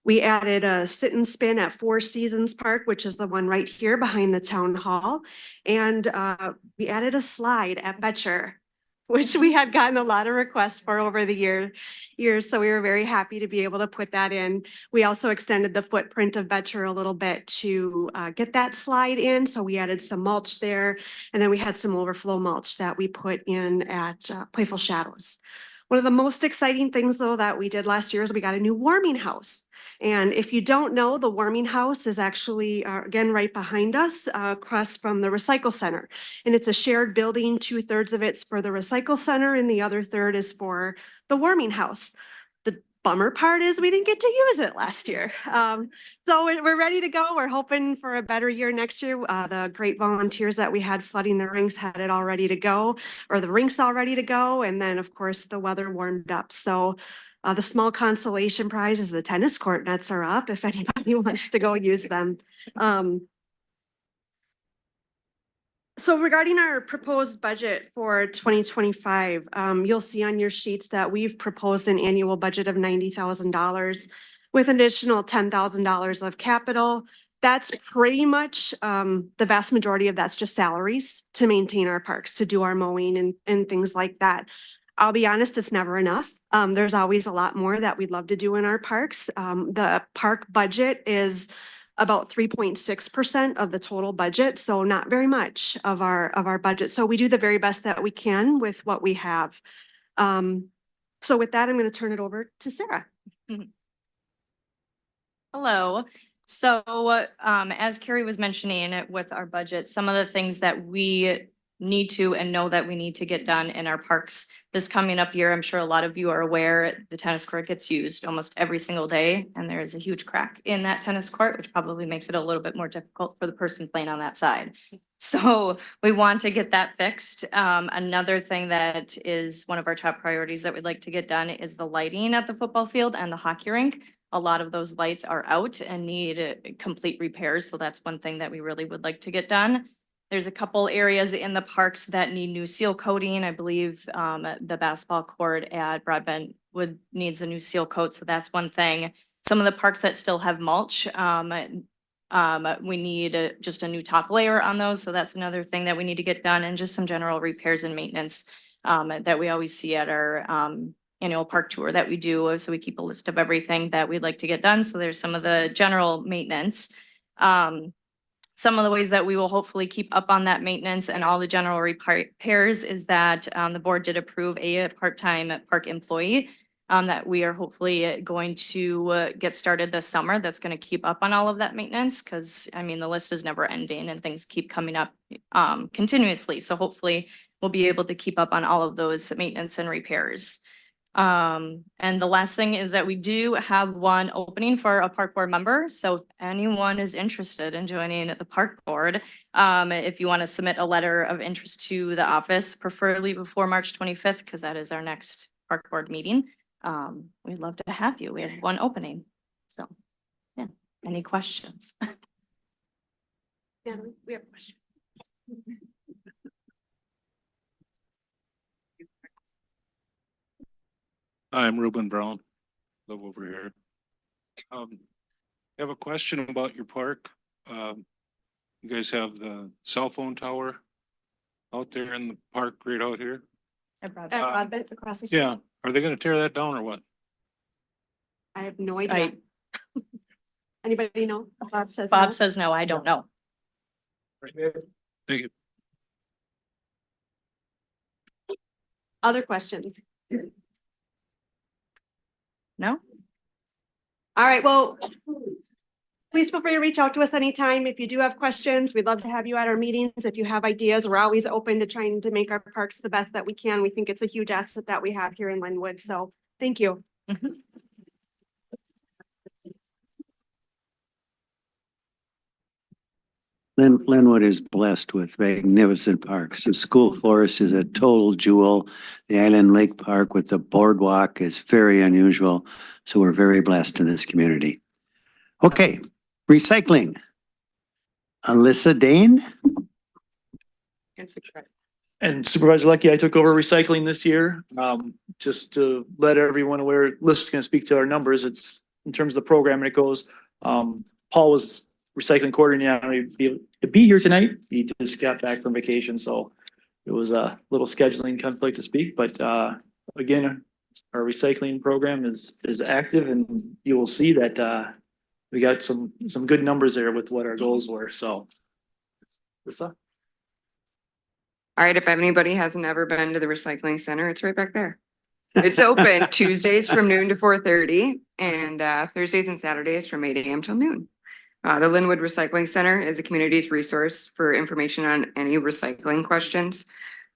We added a sit and spin at Four Seasons Park, which is the one right here behind the town hall. And we added a slide at Betcher, which we had gotten a lot of requests for over the years. So we were very happy to be able to put that in. We also extended the footprint of Betcher a little bit to get that slide in. So we added some mulch there. And then we had some overflow mulch that we put in at Playful Shadows. One of the most exciting things though that we did last year is we got a new warming house. And if you don't know, the warming house is actually, again, right behind us, across from the recycle center. And it's a shared building. 2/3 of it's for the recycle center and the other third is for the warming house. The bummer part is we didn't get to use it last year. So we're ready to go. We're hoping for a better year next year. The great volunteers that we had flooding the rinks had it all ready to go, or the rinks all ready to go. And then of course the weather warmed up. So the small consolation prize is the tennis court nets are up if anybody wants to go use them. So regarding our proposed budget for 2025, you'll see on your sheets that we've proposed an annual budget of $90,000 with an additional $10,000 of capital. That's pretty much the vast majority of that's just salaries to maintain our parks, to do our mowing and things like that. I'll be honest, it's never enough. There's always a lot more that we'd love to do in our parks. The park budget is about 3.6% of the total budget, so not very much of our budget. So we do the very best that we can with what we have. So with that, I'm going to turn it over to Sarah. Hello. So as Carrie was mentioning with our budget, some of the things that we need to and know that we need to get done in our parks this coming up year. I'm sure a lot of you are aware the tennis court gets used almost every single day, and there is a huge crack in that tennis court, which probably makes it a little bit more difficult for the person playing on that side. So we want to get that fixed. Another thing that is one of our top priorities that we'd like to get done is the lighting at the football field and the hockey rink. A lot of those lights are out and need complete repairs. So that's one thing that we really would like to get done. There's a couple areas in the parks that need new seal coating. I believe the basketball court at Broadbent needs a new seal coat. So that's one thing. Some of the parks that still have mulch, we need just a new top layer on those. So that's another thing that we need to get done, and just some general repairs and maintenance that we always see at our annual park tour that we do. So we keep a list of everything that we'd like to get done. So there's some of the general maintenance. Some of the ways that we will hopefully keep up on that maintenance and all the general repairs is that the board did approve a part-time park employee that we are hopefully going to get started this summer. That's going to keep up on all of that maintenance, because I mean, the list is never ending and things keep coming up continuously. So hopefully we'll be able to keep up on all of those maintenance and repairs. And the last thing is that we do have one opening for a park board member. So if anyone is interested in joining the park board, if you want to submit a letter of interest to the office, preferably before March 25th, because that is our next park board meeting. We'd love to have you. We have one opening. So yeah, any questions? Yeah, we have a question. I'm Ruben Brown, live over here. I have a question about your park. You guys have the cell phone tower out there in the park right out here? At Broadbent across the street. Yeah, are they gonna tear that down or what? I have no idea. Anybody know? Bob says no. Bob says no, I don't know. Thank you. Other questions? No? All right, well, please feel free to reach out to us anytime. If you do have questions, we'd love to have you at our meetings. If you have ideas, we're always open to trying to make our parks the best that we can. We think it's a huge asset that we have here in Linwood. So thank you. Linwood is blessed with magnificent parks. The school forest is a total jewel. The Island Lake Park with the boardwalk is very unusual. So we're very blessed in this community. Okay, recycling. Alyssa Dane? And Supervisor Lucky, I took over recycling this year. Just to let everyone aware, Alyssa's gonna speak to our numbers. It's in terms of the program and it goes. Paul was recycling coordinator to be here tonight. He just got back from vacation, so it was a little scheduling conflict to speak, but again, our recycling program is active and you will see that we got some good numbers there with what our goals were, so. Alyssa? All right, if anybody hasn't ever been to the recycling center, it's right back there. It's open Tuesdays from noon to 4:30 and Thursdays and Saturdays from 8 AM till noon. The Linwood Recycling Center is a community's resource for information on any recycling questions.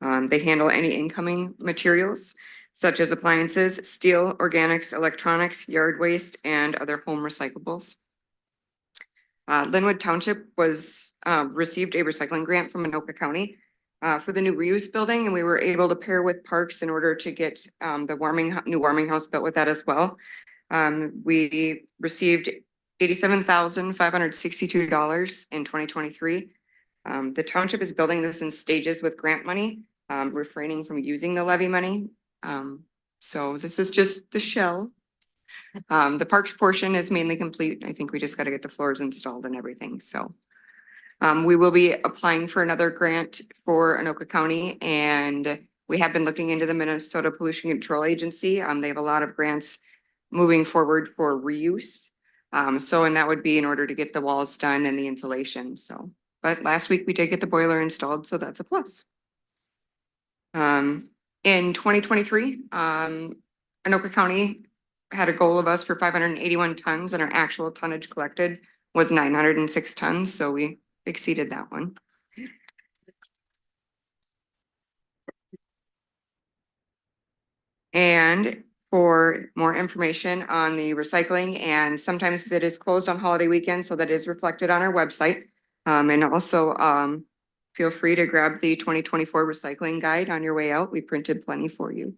They handle any incoming materials such as appliances, steel, organics, electronics, yard waste, and other home recyclables. Linwood Township received a recycling grant from Anoka County for the new reuse building, and we were able to pair with Parks in order to get the new warming house built with that as well. We received $87,562 in 2023. The township is building this in stages with grant money, refraining from using the levy money. So this is just the shell. The parks portion is mainly complete. I think we just got to get the floors installed and everything. So we will be applying for another grant for Anoka County, and we have been looking into the Minnesota Pollution Control Agency. They have a lot of grants moving forward for reuse. And that would be in order to get the walls done and the insulation. So, but last week we did get the boiler installed, so that's a plus. In 2023, Anoka County had a goal of us for 581 tons, and our actual tonnage collected was 906 tons. So we exceeded that one. And for more information on the recycling, and sometimes it is closed on holiday weekends, so that is reflected on our website. And also feel free to grab the 2024 recycling guide on your way out. We printed plenty for you.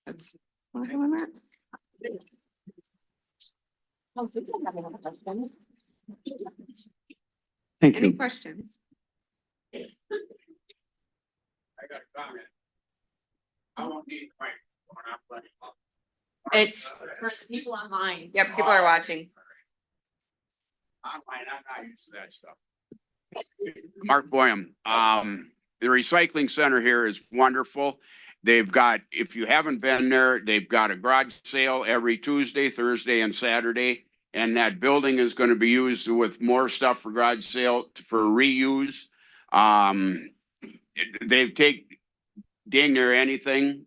That's all I have on that. Thank Any you. questions? I got a comment. I won't need the mic when I'm playing. It's for the people online. Yep, people are watching. Online, I'm not used to that stuff. Mark Boyum, the recycling center here is wonderful. They've got, if you haven't been there, they've got a garage sale every Tuesday, Thursday, and Saturday. And that building is going to be used with more stuff for garage sale for reuse. They take dang near anything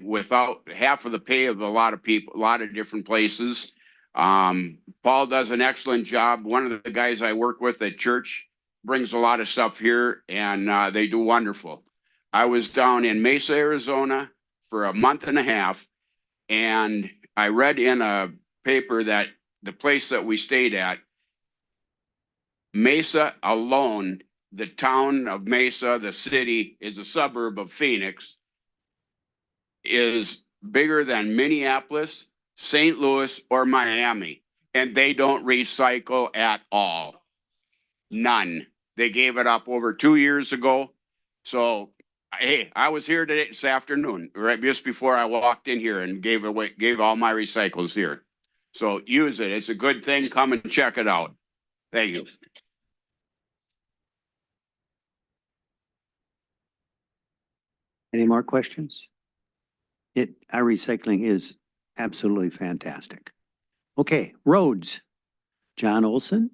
without half of the pay of a lot of people, a lot of different places. Paul does an excellent job. One of the guys I work with at church brings a lot of stuff here, and they do wonderful. I was down in Mesa, Arizona for a month and a half, and I read in a paper that the place that we stayed at, Mesa alone, the town of Mesa, the city, is a suburb of Phoenix, is bigger than Minneapolis, St. Louis, or Miami. And they don't recycle at all. None. They gave it up over 2 years ago. So, hey, I was here today, this afternoon, right just before I walked in here and gave all my recycles here. So use it. It's a good thing. Come and check it out. Thank you. Any more questions? Our recycling is absolutely fantastic. Okay, roads. John Olson.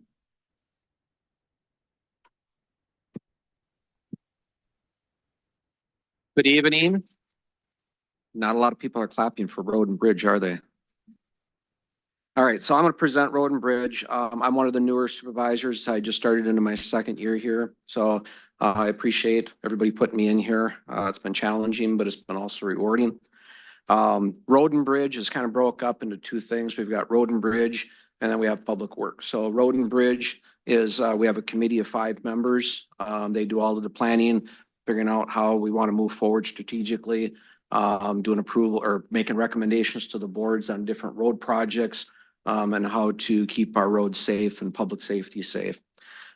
Good evening. Not a lot of people are clapping for Road and Bridge, are they? All right, so I'm going to present Road and Bridge. I'm one of the newer supervisors. I just started into my second year here. So I appreciate everybody putting me in here. It's been challenging, but it's been also rewarding. Road and Bridge is kind of broke up into two things. We've got Road and Bridge, and then we have Public Works. So Road and Bridge is, we have a committee of 5 members. They do all of the planning, figuring out how we want to move forward strategically, doing approval or making recommendations to the boards on different road projects, and how to keep our roads safe and public safety safe.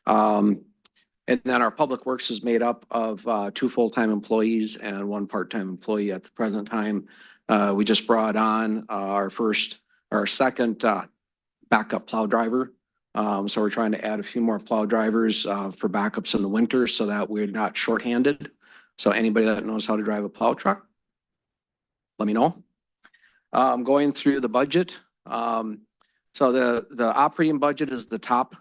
And then our Public Works is made up of 2 full-time employees and 1 part-time employee at the present time. We just brought on our second backup plow driver. So we're trying to add a few more plow drivers for backups in the winter so that we're not shorthanded. So anybody that knows how to drive a plow truck, let me know. Going through the budget. So the operating budget is the top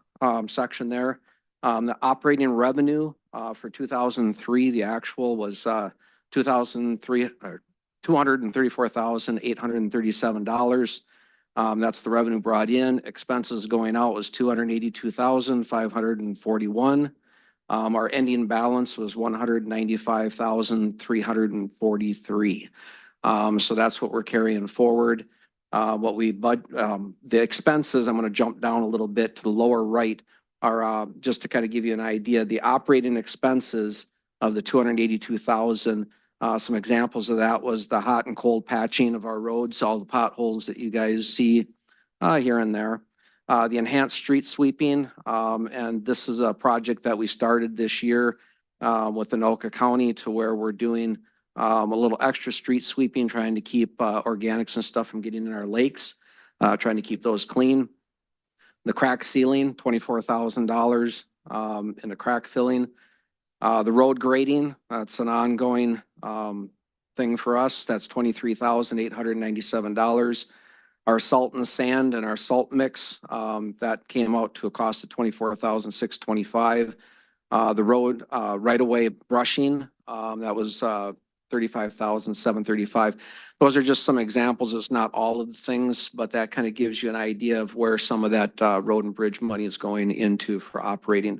section there. The operating revenue for 2003, the actual was $234,837. That's the revenue brought in. Expenses going out was $282,541. Our ending balance was $195,343. So that's what we're carrying forward. The expenses, I'm going to jump down a little bit to the lower right, are just to kind of give you an idea. The operating expenses of the 282,000, some examples of that was the hot and cold patching of our roads, all the potholes that you guys see here and there. The enhanced street sweeping, and this is a project that we started this year with Anoka County, to where we're doing a little extra street sweeping, trying to keep organics and stuff from getting in our lakes, trying to keep those clean. The crack sealing, $24,000 in the crack filling. The road grading, that's an ongoing thing for us. That's $23,897. Our salt and sand and our salt mix, that came out to a cost of $24,625. The road right-of-way brushing, that was $35,735. Those are just some examples. It's not all of the things, but that kind of gives you an idea of where some of that road and bridge money is going into for operating.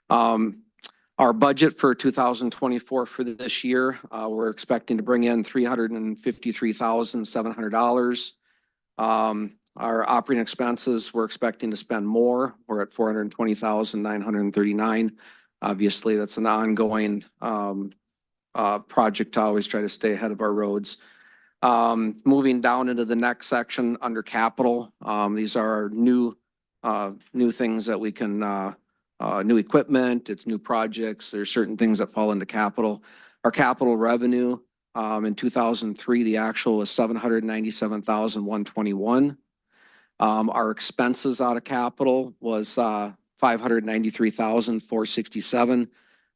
Our budget for 2024 for this year, we're expecting to bring in $353,700. Our operating expenses, we're expecting to spend more. We're at $420,939. Obviously, that's an ongoing project to always try to stay ahead of our roads. Moving down into the next section under capital, these are our new things that we can, new equipment, it's new projects. There's certain things that fall into capital. Our capital revenue in 2003, the actual was $797,121. Our expenses out of capital was $593,467.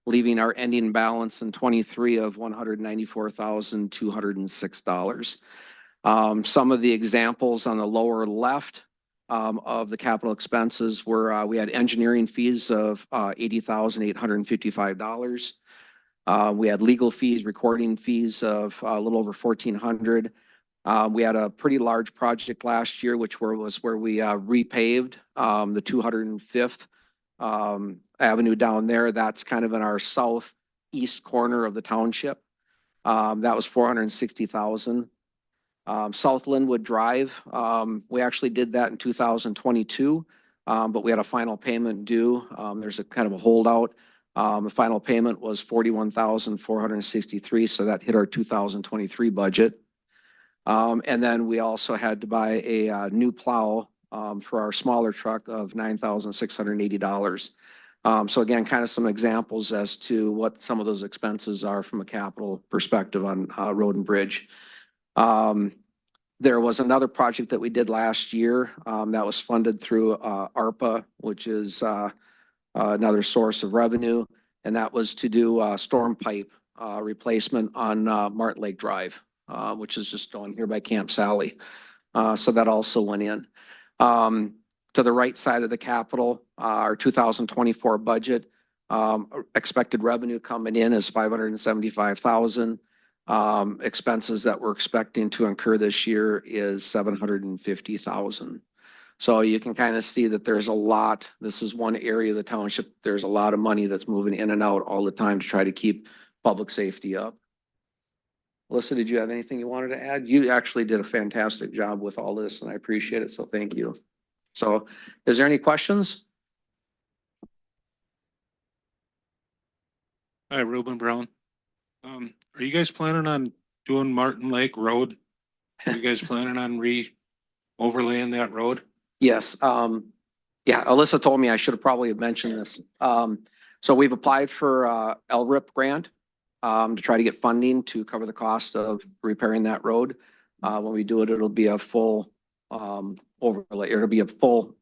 Leaving our ending balance in 23 of $194,206. Some of the examples on the lower left of the capital expenses were, we had engineering fees of $80,855. We had legal fees, recording fees of a little over $1,400. We had a pretty large project last year, which was where we repaved the 205th Avenue down there. That's kind of in our southeast corner of the township. That was $460,000. South Linwood Drive, we actually did that in 2022, but we had a final payment due. There's a kind of a holdout. The final payment was $41,463, so that hit our 2023 budget. And then we also had to buy a new plow for our smaller truck of $9,680. So again, kind of some examples as to what some of those expenses are from a capital perspective on road and bridge. There was another project that we did last year that was funded through ARPA, which is another source of revenue, and that was to do storm pipe replacement on Martin Lake Drive, which is just on here by Camp Sally. So that also went in. To the right side of the capital, our 2024 budget, expected revenue coming in is 575,000. Expenses that we're expecting to incur this year is 750,000. So you can kind of see that there's a lot, this is one area of the township, there's a lot of money that's moving in and out all the time to try to keep public safety up. Alyssa, did you have anything you wanted to add? You actually did a fantastic job with all this and I appreciate it, so thank you. So is there any questions? Hi, Reuben Brown. Are you guys planning on doing Martin Lake Road? Are you guys planning on overlaying that road? Yes, yeah, Alyssa told me I should have probably mentioned this. So we've applied for LRIP grant to try to get funding to cover the cost of repairing that road. When we do it, it'll be a full overlay, it'll be a full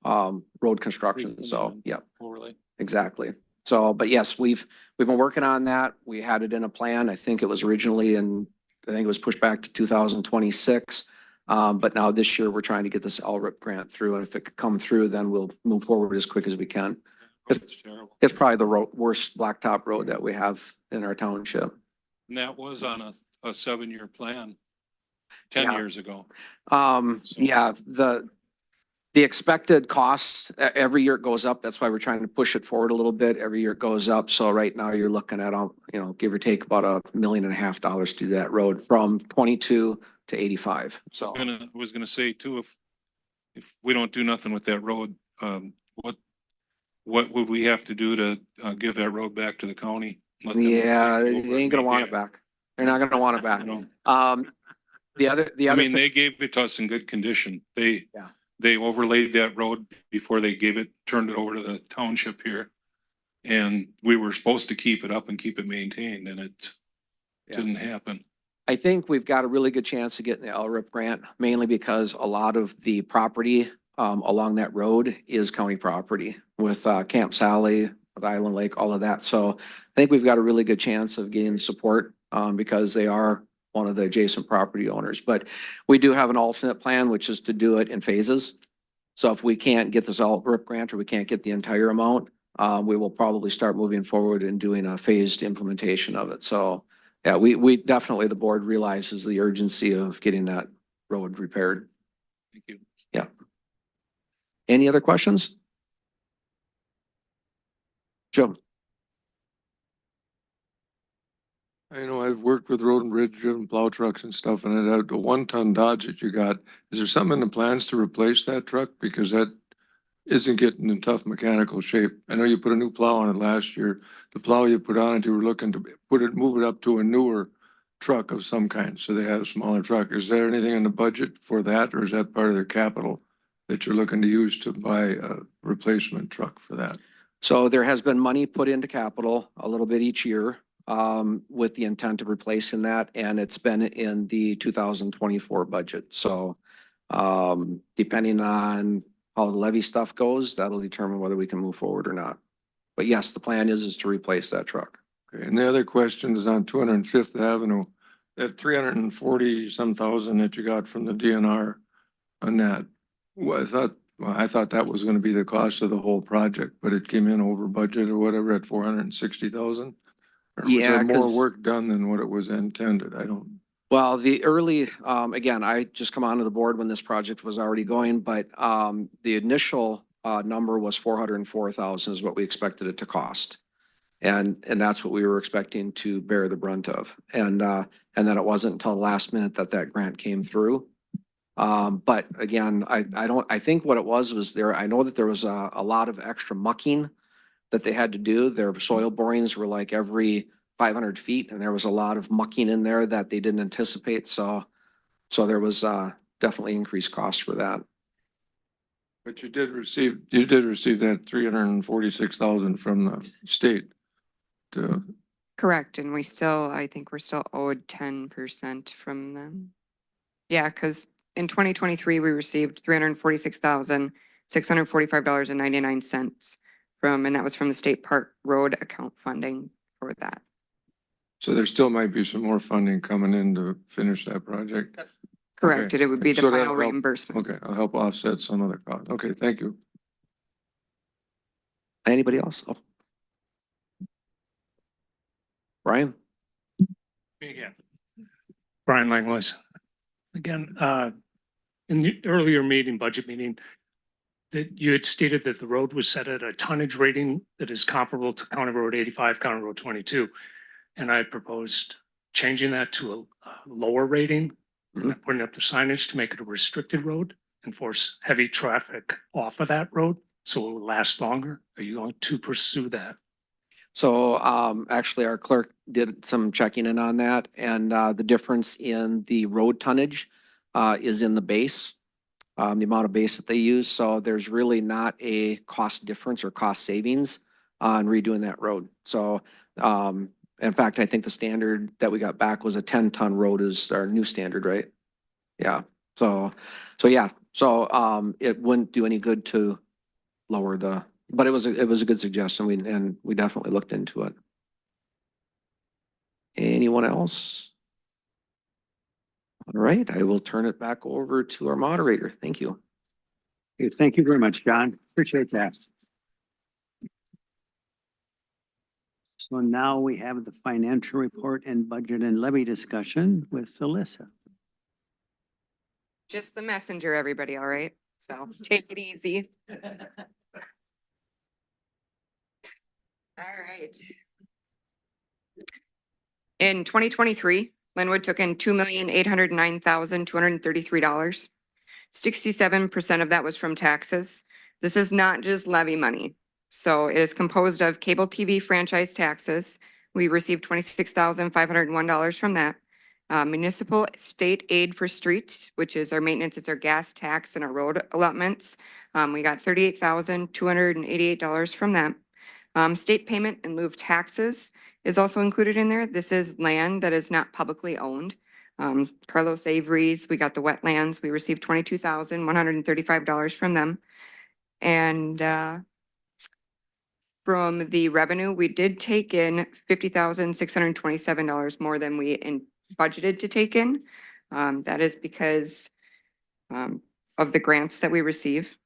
road construction, so, yeah. Overlay. Exactly. So, but yes, we've been working on that. We had it in a plan. I think it was originally I think it was pushed back to 2026. But now this year, we're trying to get this LRIP grant through, and if it could come through, then we'll move forward as quick as we can. It's terrible. It's probably the worst blacktop road that we have in our township. And that was on a 7-year plan 10 Yeah. years ago. Yeah, the expected costs, every year it goes up. That's why we're trying to push it forward a little bit. Every year it goes up. So right now you're looking at, give or take about $1.5 million to do that road from 22 to 85. So. I was gonna say too, if we don't do nothing with that road, what would we have to do to give that road back to the county? Let them Yeah, take they over ain't gonna and want it back. They're not gonna want it back. The other I mean, thing- they gave it to us in good condition. They Yeah. overlaid that road before they turned it over to the township here. And we were supposed to keep it up and keep it maintained, and it didn't happen. I think we've got a really good chance of getting the LRIP grant, mainly because a lot of the property along that road is county property with Camp Sally, with Island Lake, all of that. So I think we've got a really good chance of getting the support because they are one of the adjacent property owners. But we do have an alternate plan, which is to do it in phases. So if we can't get this LRIP grant or we can't get the entire amount, we will probably start moving forward and doing a phased implementation of it. So yeah, we definitely, the board realizes the urgency of getting that road repaired. Thank you. Yeah. Any other questions? Joe? I know I've worked with road and bridge, driven plow trucks and stuff, and it had the 1-ton Dodge that you got. Is there something in the plans to replace that truck? Because that isn't getting in tough mechanical shape. I know you put a new plow on it last year. The plow you put on it, you were looking to move it up to a newer truck of some kind, so they had a smaller truck. Is there anything in the budget for that, or is that part of their capital that you're looking to use to buy a replacement truck for that? So there has been money put into capital a little bit each year with the intent of replacing that, and it's been in the 2024 budget. So depending on how the levy stuff goes, that'll determine whether we can move forward or not. But yes, the plan is to replace that truck. Okay, and the other question is on 205th Avenue, that 340 some thousand that you got from the DNR on that. Well, I thought that was gonna be the cost of the whole project, but it came in over budget or whatever at 460,000. Or was Yeah, there more 'cause- work done than what it was intended? I don't. Well, the early, again, I just come onto the board when this project was already going, but the initial number was 404,000 is what we expected it to cost. And that's what we were expecting to bear the brunt of. And then it wasn't until the last minute that grant came through. But again, I think what it was there, I know that there was a lot of extra mucking that they had to do. Their soil borings were like every 500 feet, and there was a lot of mucking in there that they didn't anticipate. So there was definitely increased cost for that. But you did receive that 346,000 from the state. Correct, and I think we're still owed 10% from them. Yeah, because in 2023, we received $346,645.99 and that was from the State Park Road account funding for that. So there still might be some more funding coming in to finish that project. Correct, Okay. and it would be the So that'll final help- reimbursement. Okay, I'll help offset some of the cost. Okay, thank you. Anybody else? Oh. Brian? Me again. Brian Langlois. Again, in the earlier meeting, budget meeting, that you had stated that the road was set at a tonnage rating that is comparable to County Road 85, County Road 22. And I proposed changing that to a lower rating, putting up the signage to make it a restricted road and force heavy traffic off of that road so it will last longer. Are you going to pursue that? So actually, our clerk did some checking in on that, and the difference in the road tonnage is in the base, the amount of base that they use. So there's really not a cost difference or cost savings on redoing that road. So in fact, I think the standard that we got back was a 10-ton road is our new standard, right? Yeah. So yeah. So it wouldn't do any good to lower the. But it was a good suggestion. We definitely looked into it. Anyone else? All right, I will turn it back over to our moderator. Thank you. Okay, thank you very much, John. Appreciate that. So now we have the financial report and budget and levy discussion with Alyssa. Just the messenger, everybody, all right? So take it easy. All right. In 2023, Linwood took in $2,809,233. 67% of that was from taxes. This is not just levy money. So it is composed of cable TV franchise taxes. We received $26,501 from that. Municipal state aid for streets, which is our maintenance, it's our gas tax and our road allotments. We got $38,288 from that. State payment in lieu of taxes is also included in there. This is land that is not publicly owned. Carlos Avery's, we got the wetlands. We received $22,135 from them. And from the revenue, we did take in $50,627 more than we budgeted to take in. That is because of the grants that we receive.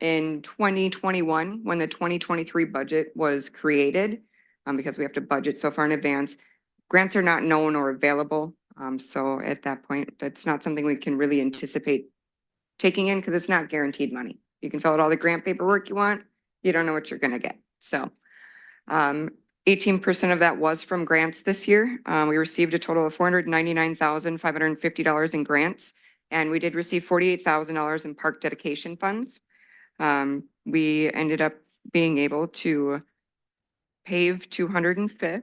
In 2021, when the 2023 budget was created, because we have to budget so far in advance, grants are not known or available. So at that point, that's not something we can really anticipate taking in because it's not guaranteed money. You can fill out all the grant paperwork you want. You don't know what you're gonna get. So 18% of that was from grants this year. We received a total of $499,550 in grants, and we did receive $48,000 in park dedication funds. We ended up being able to pave 205th.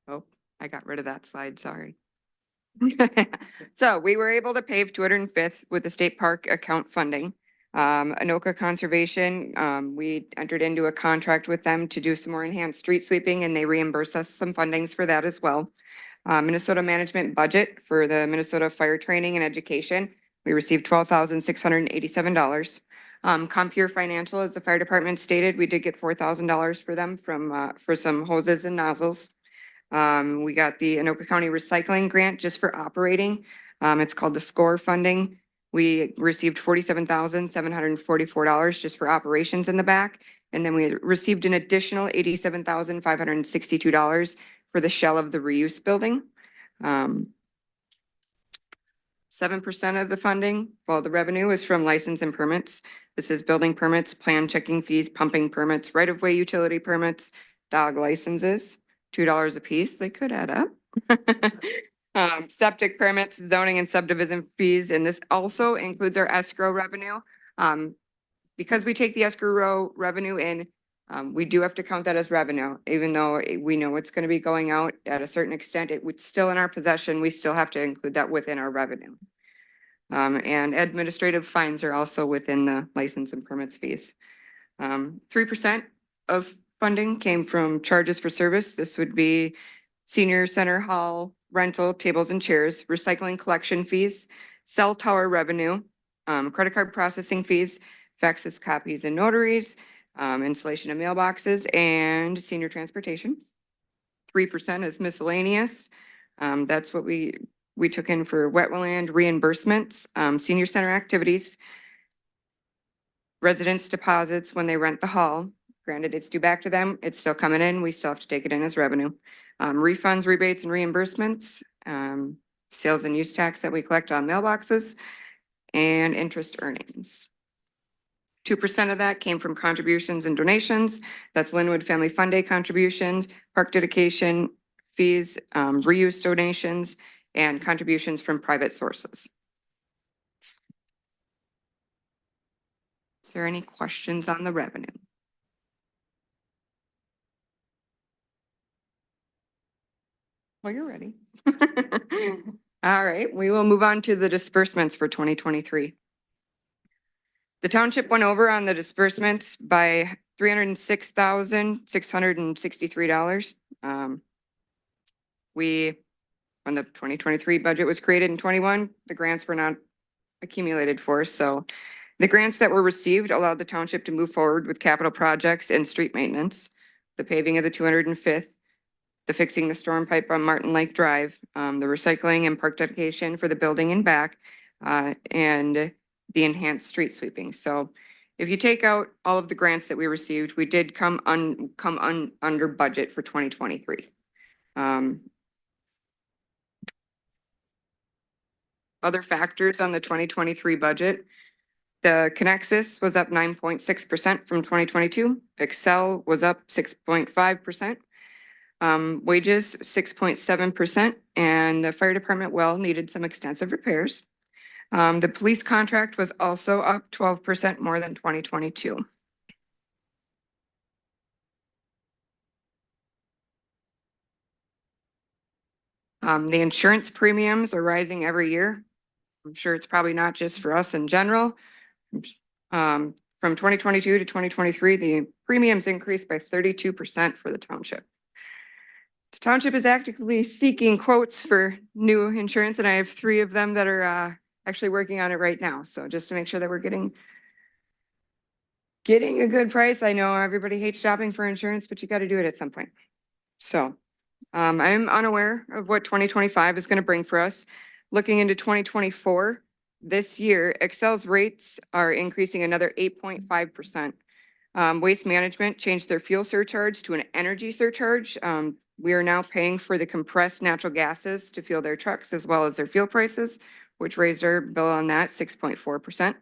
Oh, I got rid of that slide, sorry. So we were able to pave 205th with the state park account funding. Anoka Conservation, we entered into a contract with them to do some more enhanced street sweeping, and they reimburse us some fundings for that as well. Minnesota Management Budget for the Minnesota Fire Training and Education, we received $12,687. Compure Financial, as the fire department stated, we did get $4,000 for them from for some hoses and nozzles. We got the Anoka County Recycling Grant just for operating. It's called the SCORE funding. We received $47,744 just for operations in the back. And then we received an additional $87,562 for the shell of the reuse building. 7% of the funding, well, the revenue is from license and permits. This is building permits, plan checking fees, pumping permits, right-of-way utility permits, dog licenses, $2 a piece. They could add up. Septic permits, zoning and subdivision fees, and this also includes our escrow revenue. Because we take the escrow revenue in, we do have to count that as revenue, even though we know it's going to be going out at a certain extent. It would still in our possession. We still have to include that within our revenue. And administrative fines are also within the license and permits fees. 3% of funding came from charges for service. This would be senior center hall, rental, tables and chairs, recycling collection fees, cell tower revenue, credit card processing fees, faxes, copies and notaries, installation of mailboxes, and senior transportation. 3% is miscellaneous. That's what we took in for wetland reimbursements, senior center activities, Residents' deposits when they rent the hall. Granted, it's due back to them. It's still coming in. We still have to take it in as revenue. Refunds, rebates, and reimbursements, sales and use tax that we collect on mailboxes, and interest earnings. 2% of that came from contributions and donations. That's Linwood Family Fund Day contributions, park dedication fees, reuse donations, and contributions from private sources. Is there any questions on the revenue? Well, you're ready. All right, we will move on to the disbursements for 2023. The township went over on the disbursements by $306,663. When the 2023 budget was created in 21, the grants were not accumulated for, so the grants that were received allowed the township to move forward with capital projects and street maintenance, the paving of the 205th, the fixing the storm pipe on Martin Lake Drive, the recycling and park dedication for the building and back, and the enhanced street sweeping. So if you take out all of the grants that we received, we did come under budget for 2023. Other factors on the 2023 budget, the Connexus was up 9.6% from 2022. Excel was up 6.5%. Wages 6.7%, and the fire department well needed some extensive repairs. The police contract was also up 12% more than 2022. The insurance premiums are rising every year. I'm sure it's probably not just for us in general. From 2022 to 2023, the premiums increased by 32% for the township. The township is actively seeking quotes for new insurance, and I have 3 of them that are actually working on it right now. So just to make sure that we're getting a good price. I know everybody hates shopping for insurance, but you got to do it at some point. So I'm unaware of what 2025 is going to bring for us. Looking into 2024, this year, Excel's rates are increasing another 8.5%. Waste Management changed their fuel surcharge to an energy surcharge. We are now paying for the compressed natural gases to fuel their trucks as well as their fuel prices, which raised our bill on that 6.4%.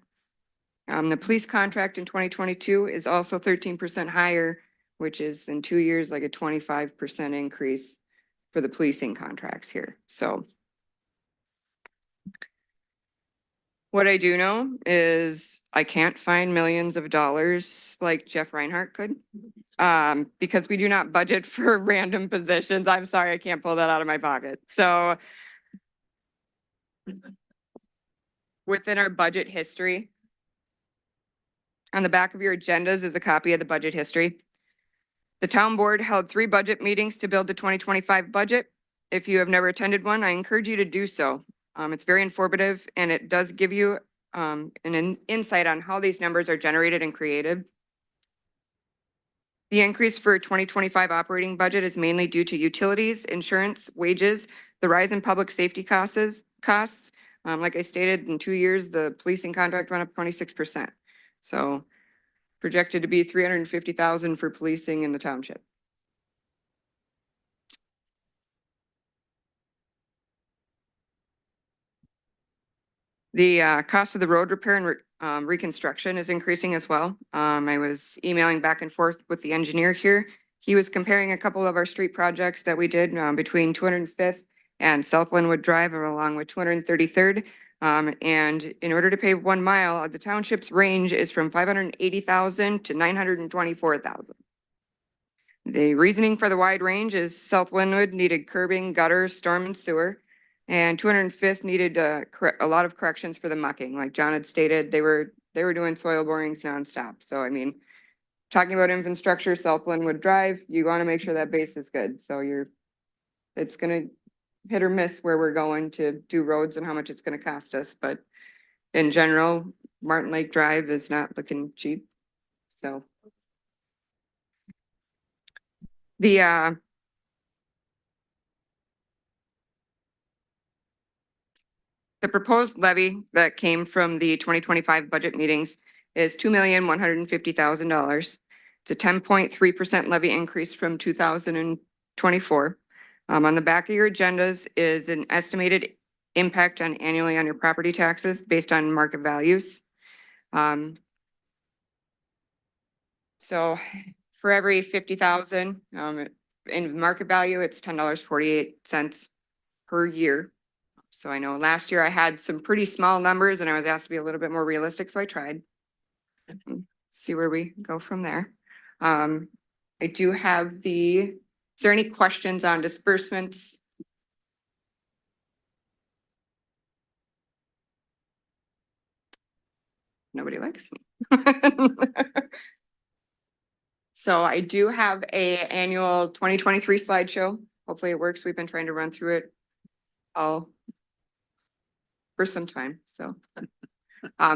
The police contract in 2022 is also 13% higher, which is in 2 years like a 25% increase for the policing contracts here. So what I do know is I can't find millions of dollars like Jeff Reinhardt could, because we do not budget for random positions. I'm sorry, I can't pull that out of my pocket. So within our budget history, on the back of your agendas is a copy of the budget history. The town board held 3 budget meetings to build the 2025 budget. If you have never attended one, I encourage you to do so. It's very informative, and it does give you an insight on how these numbers are generated and created. The increase for 2025 operating budget is mainly due to utilities, insurance, wages, the rise in public safety costs. Like I stated, in 2 years, the policing contract went up 26%. So projected to be $350,000 for policing in the township. The cost of the road repair and reconstruction is increasing as well. I was emailing back and forth with the engineer here. He was comparing a couple of our street projects that we did between 205th and South Linwood Drive, along with 233rd. And in order to pave 1 mile, the township's range is from 580,000 to 924,000. The reasoning for the wide range is South Linwood needed curbing, gutters, storm and sewer. And 205th needed a lot of corrections for the mucking. Like John had stated, they were doing soil borings nonstop. So I mean, talking about infrastructure, South Linwood Drive, you want to make sure that base is good. So it's gonna hit or miss where we're going to do roads and how much it's gonna cost us. But in general, Martin Lake Drive is not looking cheap. So the proposed levy that came from the 2025 budget meetings is $2,150,000. It's a 10.3% levy increase from 2024. On the back of your agendas is an estimated impact on annually on your property taxes based on market values. So for every 50,000, in market value, it's $10.48 per year. So I know last year I had some pretty small numbers and I was asked to be a little bit more realistic, so I tried. See where we go from there. I do have is there any questions on disbursements? Nobody likes me. So I do have a annual 2023 slideshow. Hopefully it works. We've been trying to run through it all for some time, so.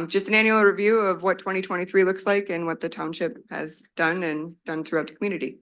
Just an annual review of what 2023 looks like and what the township has done and done throughout the community.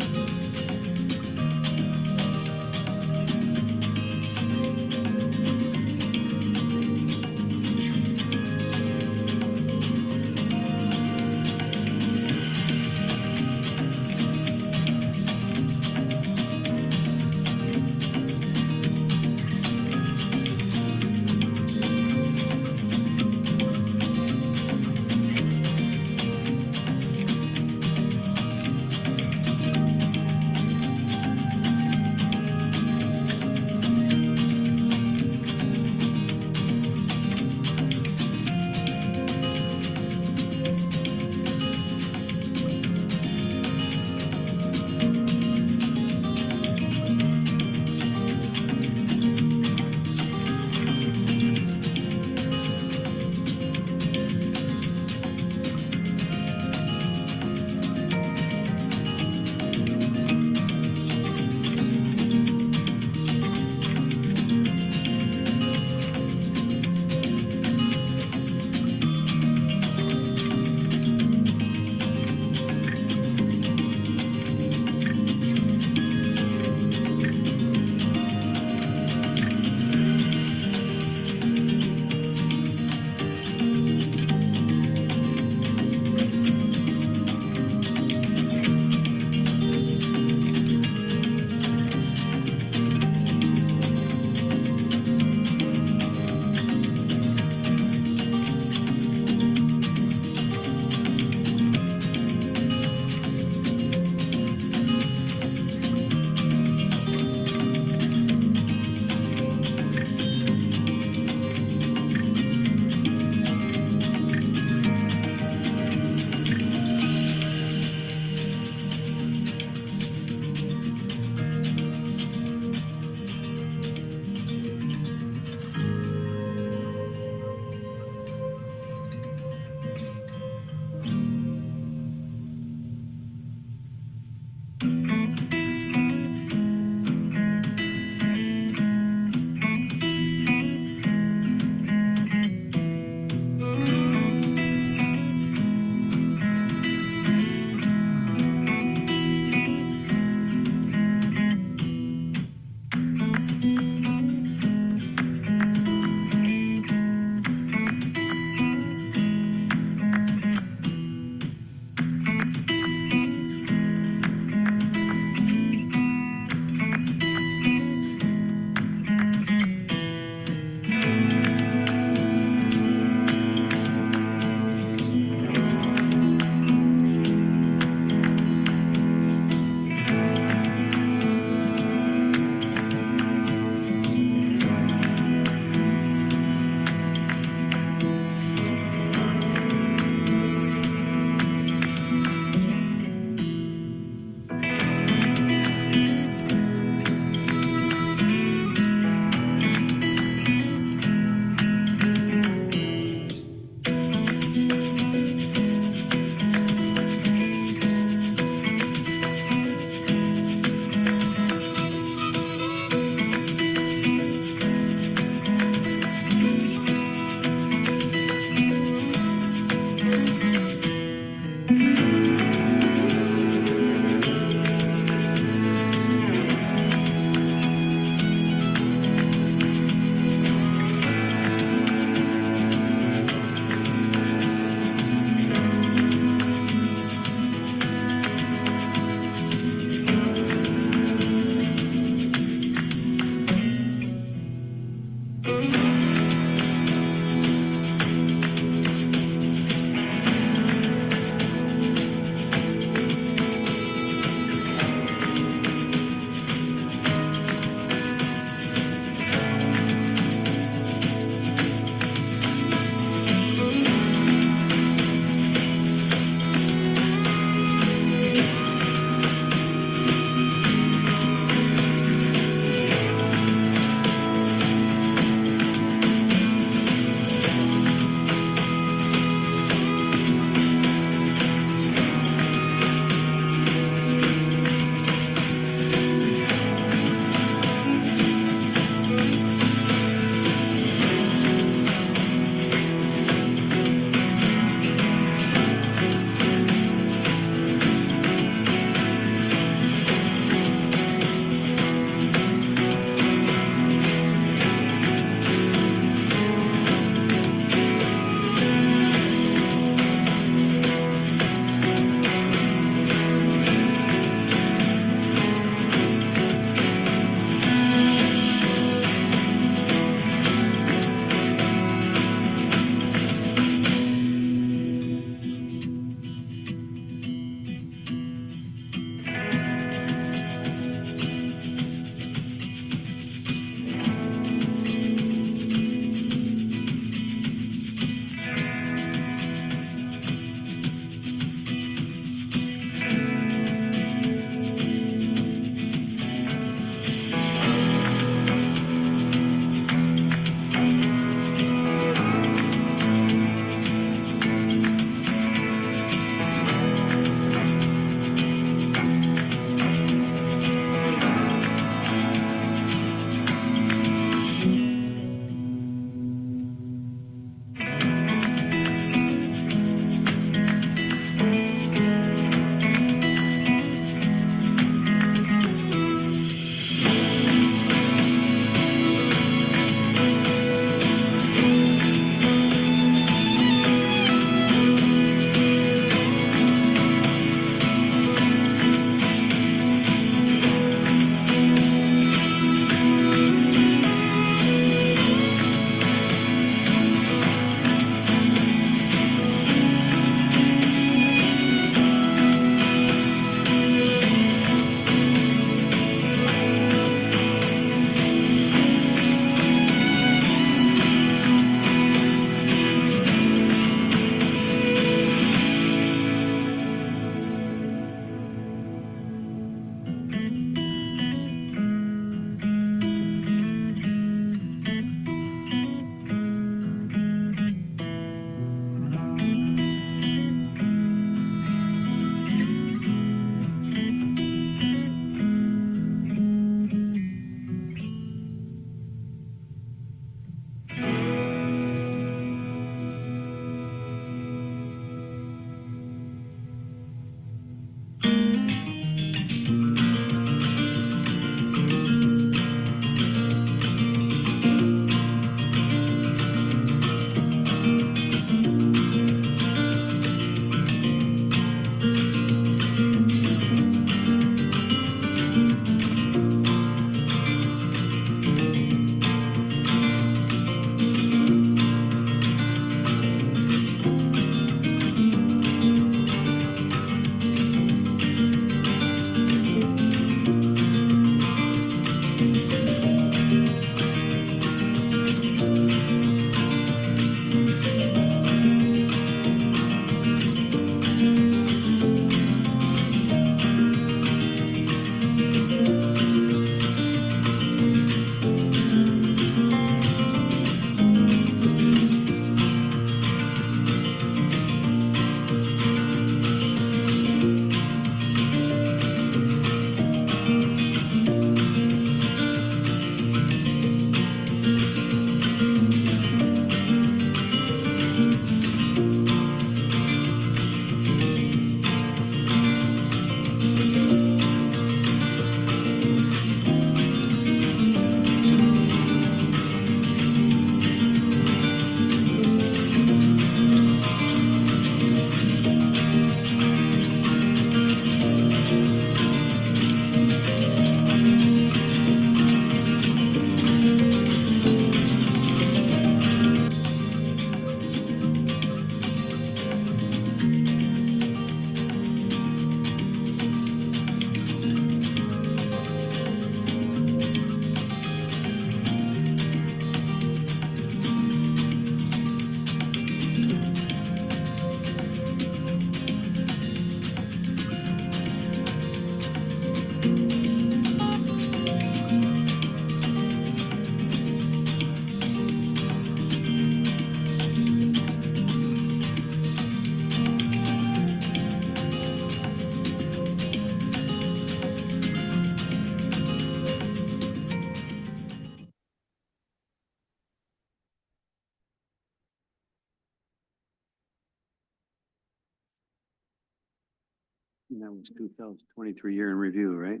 That was 2023 year in review, right?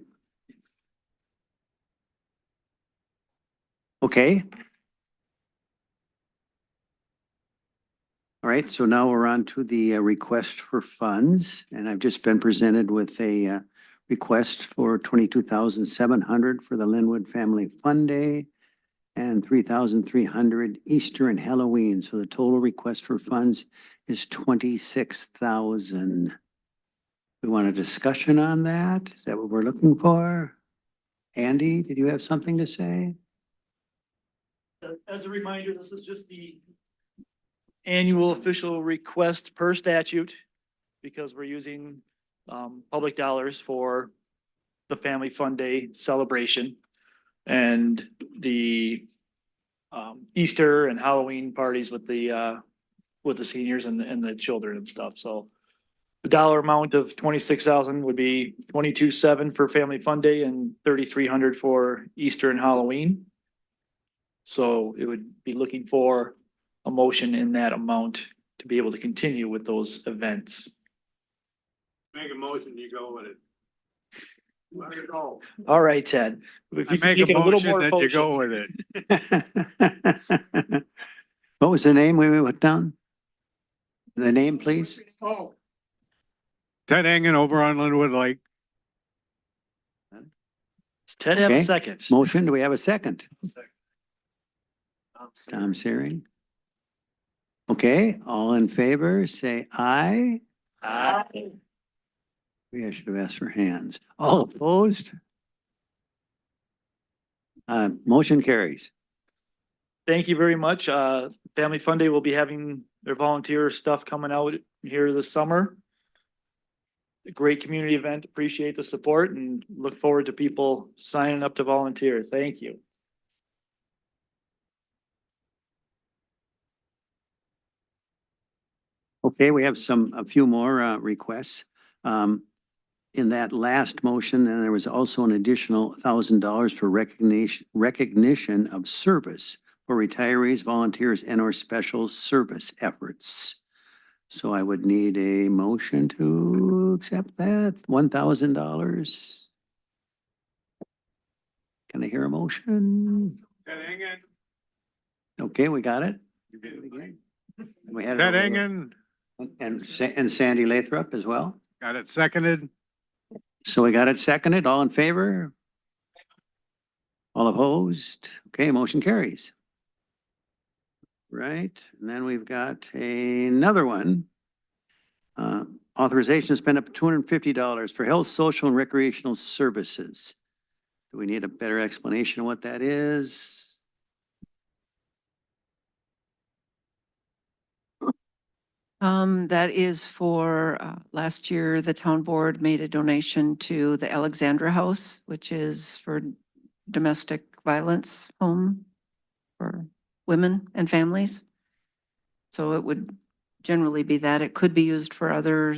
Okay. All right, so now we're on to the request for funds, and I've just been presented with a request for 22,700 for the Linwood Family Fun Day and 3,300 Easter and Halloween. So the total request for funds is 26,000. We want a discussion on that? Is that what we're looking for? Andy, did you have something to say? As a reminder, this is just the annual official request per statute because we're using public dollars for the Family Fun Day celebration and the Easter and Halloween parties with the seniors and the children and stuff. So the dollar amount of 26,000 would be 22,700 for Family Fun Day and 3,300 for Easter and Halloween. So it would be looking for a motion in that amount to be able to continue with those events. Make a motion, you go with it. Let it go. All right, Ted. If you could make it a little more That you go kosher. with it. What was the name we went down? The name, please? Oh. Ted Engen over on Linwood Lake. Does Ted have a Okay. second? Motion, do we have a second? Tom Searing. Okay, all in favor, say aye. Aye. Maybe I should have asked for hands. All opposed? Motion carries. Thank you very much. Family Fun Day will be having their volunteer stuff coming out here this summer. A great community event. Appreciate the support and look forward to people signing up to volunteer. Thank you. Okay, we have a few more requests. In that last motion, then there was also an additional $1,000 for recognition of service for retirees, volunteers, and or special service efforts. So I would need a motion to accept that, $1,000. Can I hear a motion? Ted Engen. Okay, we got it. We had it Ted over- Engen, and Sandy Lathrop as well. got it seconded. So we got it seconded. All in favor? All opposed? Okay, motion carries. Right, and then we've got another one. Authorization to spend up to $250 for health, social, and recreational services. Do we need a better explanation of what that is? That is for, last year, the town board made a donation to the Alexandra House, which is for domestic violence home for women and families. So it would generally be that. It could be used for other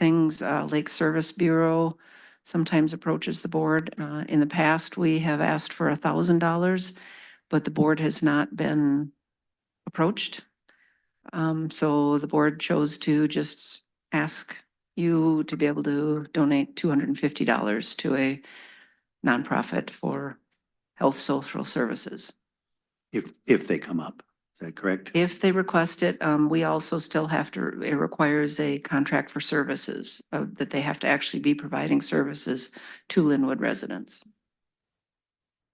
things. Lake Service Bureau sometimes approaches the board. In the past, we have asked for $1,000, but the board has not been approached. So the board chose to just ask you to be able to donate $250 to a nonprofit for health social services. If they come up, is that correct? If they request it, we also still have to, it requires a contract for services, that they have to actually be providing services to Linwood residents.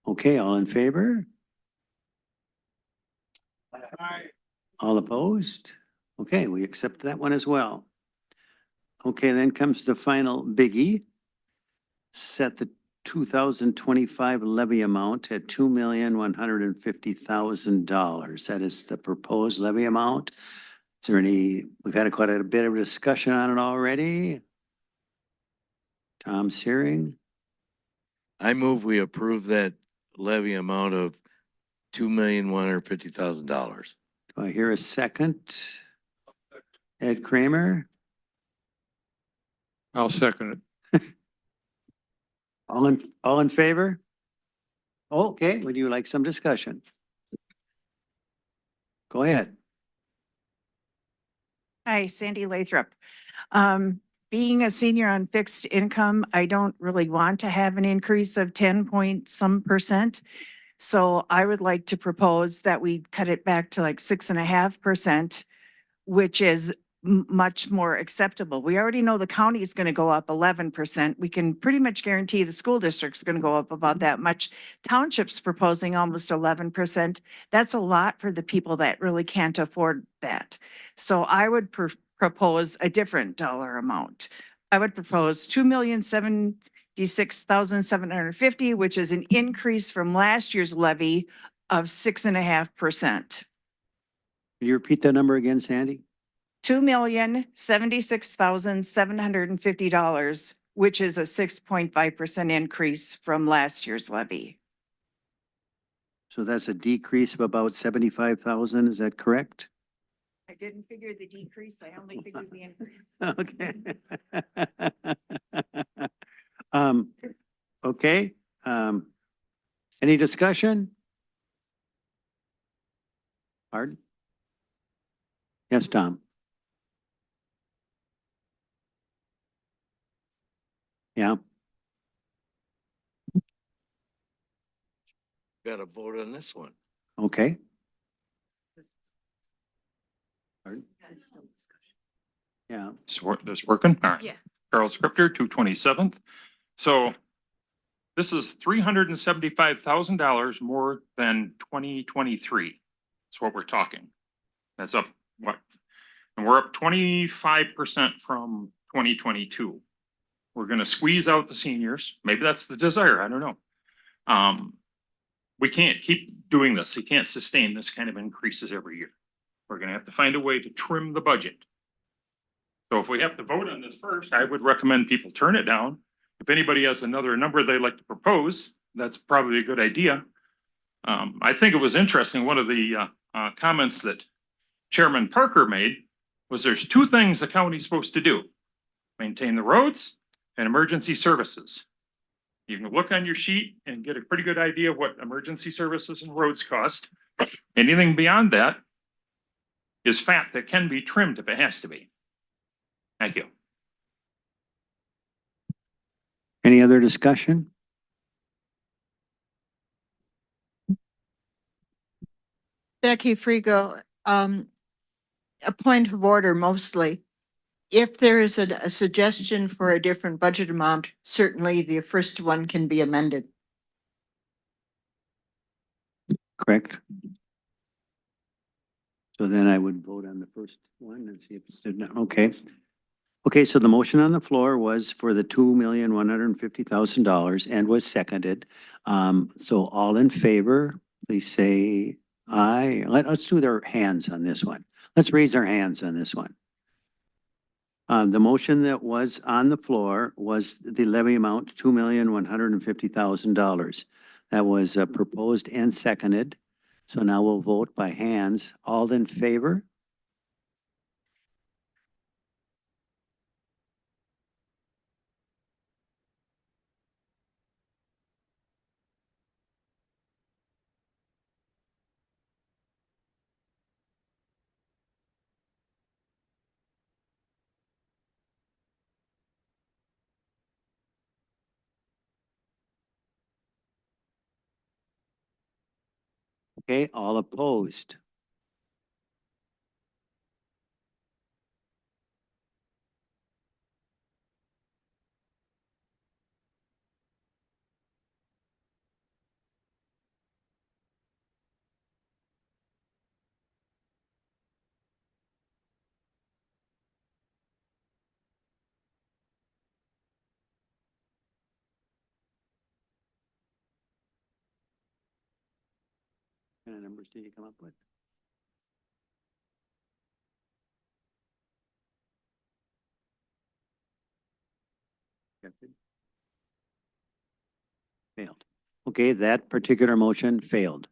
Okay, all in favor? Aye. All opposed? Okay, we accept that one as well. Okay, then comes the final biggie. Set the 2025 levy amount at $2,150,000. That is the proposed levy amount. Is there any, we've had quite a bit of discussion on it already. Tom Searing, I move we approve that levy amount of $2,150,000. do I hear a second? Ed Kramer, I'll second it. all in favor? Okay, would you like some discussion? Go ahead. Hi, Sandy Lathrop. being a senior on fixed income, I don't really want to have an increase of 10 point some percent. So I would like to propose that we cut it back to like 6.5%, which is much more acceptable. We already know the county is going to go up 11%. We can pretty much guarantee the school district's going to go up about that much. Township's proposing almost 11%. That's a lot for the people that really can't afford that. So I would propose a different dollar amount. I would propose 2,076,750, which is an increase from last year's levy of 6.5%. Can you repeat that number again, Sandy? $2,076,750, which is a 6.5% increase from last year's levy. So that's a decrease of about 75,000, is that correct? I didn't figure the decrease, I only figured the increase. Okay. Okay, any discussion? Pardon? Yes, Tom? Yeah, Got to vote on this one. okay. Pardon? Yeah, This working? All right. Yeah. Carl Scripter, 227th. So this is $375,000 more than 2023. That's what we're talking. That's up what? And we're up 25% from 2022. We're gonna squeeze out the seniors. Maybe that's the desire. I don't know. We can't keep doing this. You can't sustain this kind of increases every year. We're gonna have to find a way to trim the budget. So if we have to vote on this first, I would recommend people turn it down. If anybody has another number they'd like to propose, that's probably a good idea. I think it was interesting, one of the comments that Chairman Parker made was there's two things the county's supposed to do: maintain the roads and emergency services. You can look on your sheet and get a pretty good idea of what emergency services and roads cost. Anything beyond that is fat that can be trimmed if it has to be. Thank you. any other discussion? Becky Frigo, a point of order mostly. If there is a suggestion for a different budget amount, certainly the first one can be amended. Correct. So then I would vote on the first one and see if it's, okay. Okay, so the motion on the floor was for the $2,150,000 and was seconded. So all in favor, please say aye. Let's do their hands on this one. Let's raise our hands on this one. The motion that was on the floor was the levy amount, $2,150,000. That was proposed and seconded. So now we'll vote by hands. All in favor? Okay, all opposed? What kind of numbers did you come up with? Failed. Okay, that particular motion failed.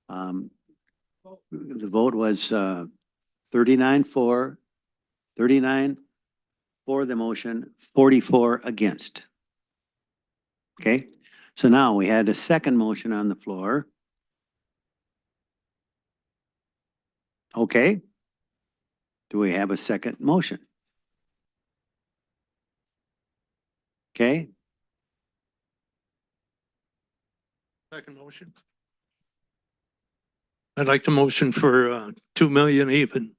The vote was 39 for the motion, 44 against. Okay, so now we had a second motion on the floor. Okay. Do we have a second motion? Okay, Second motion. I'd like to motion for 2 million even.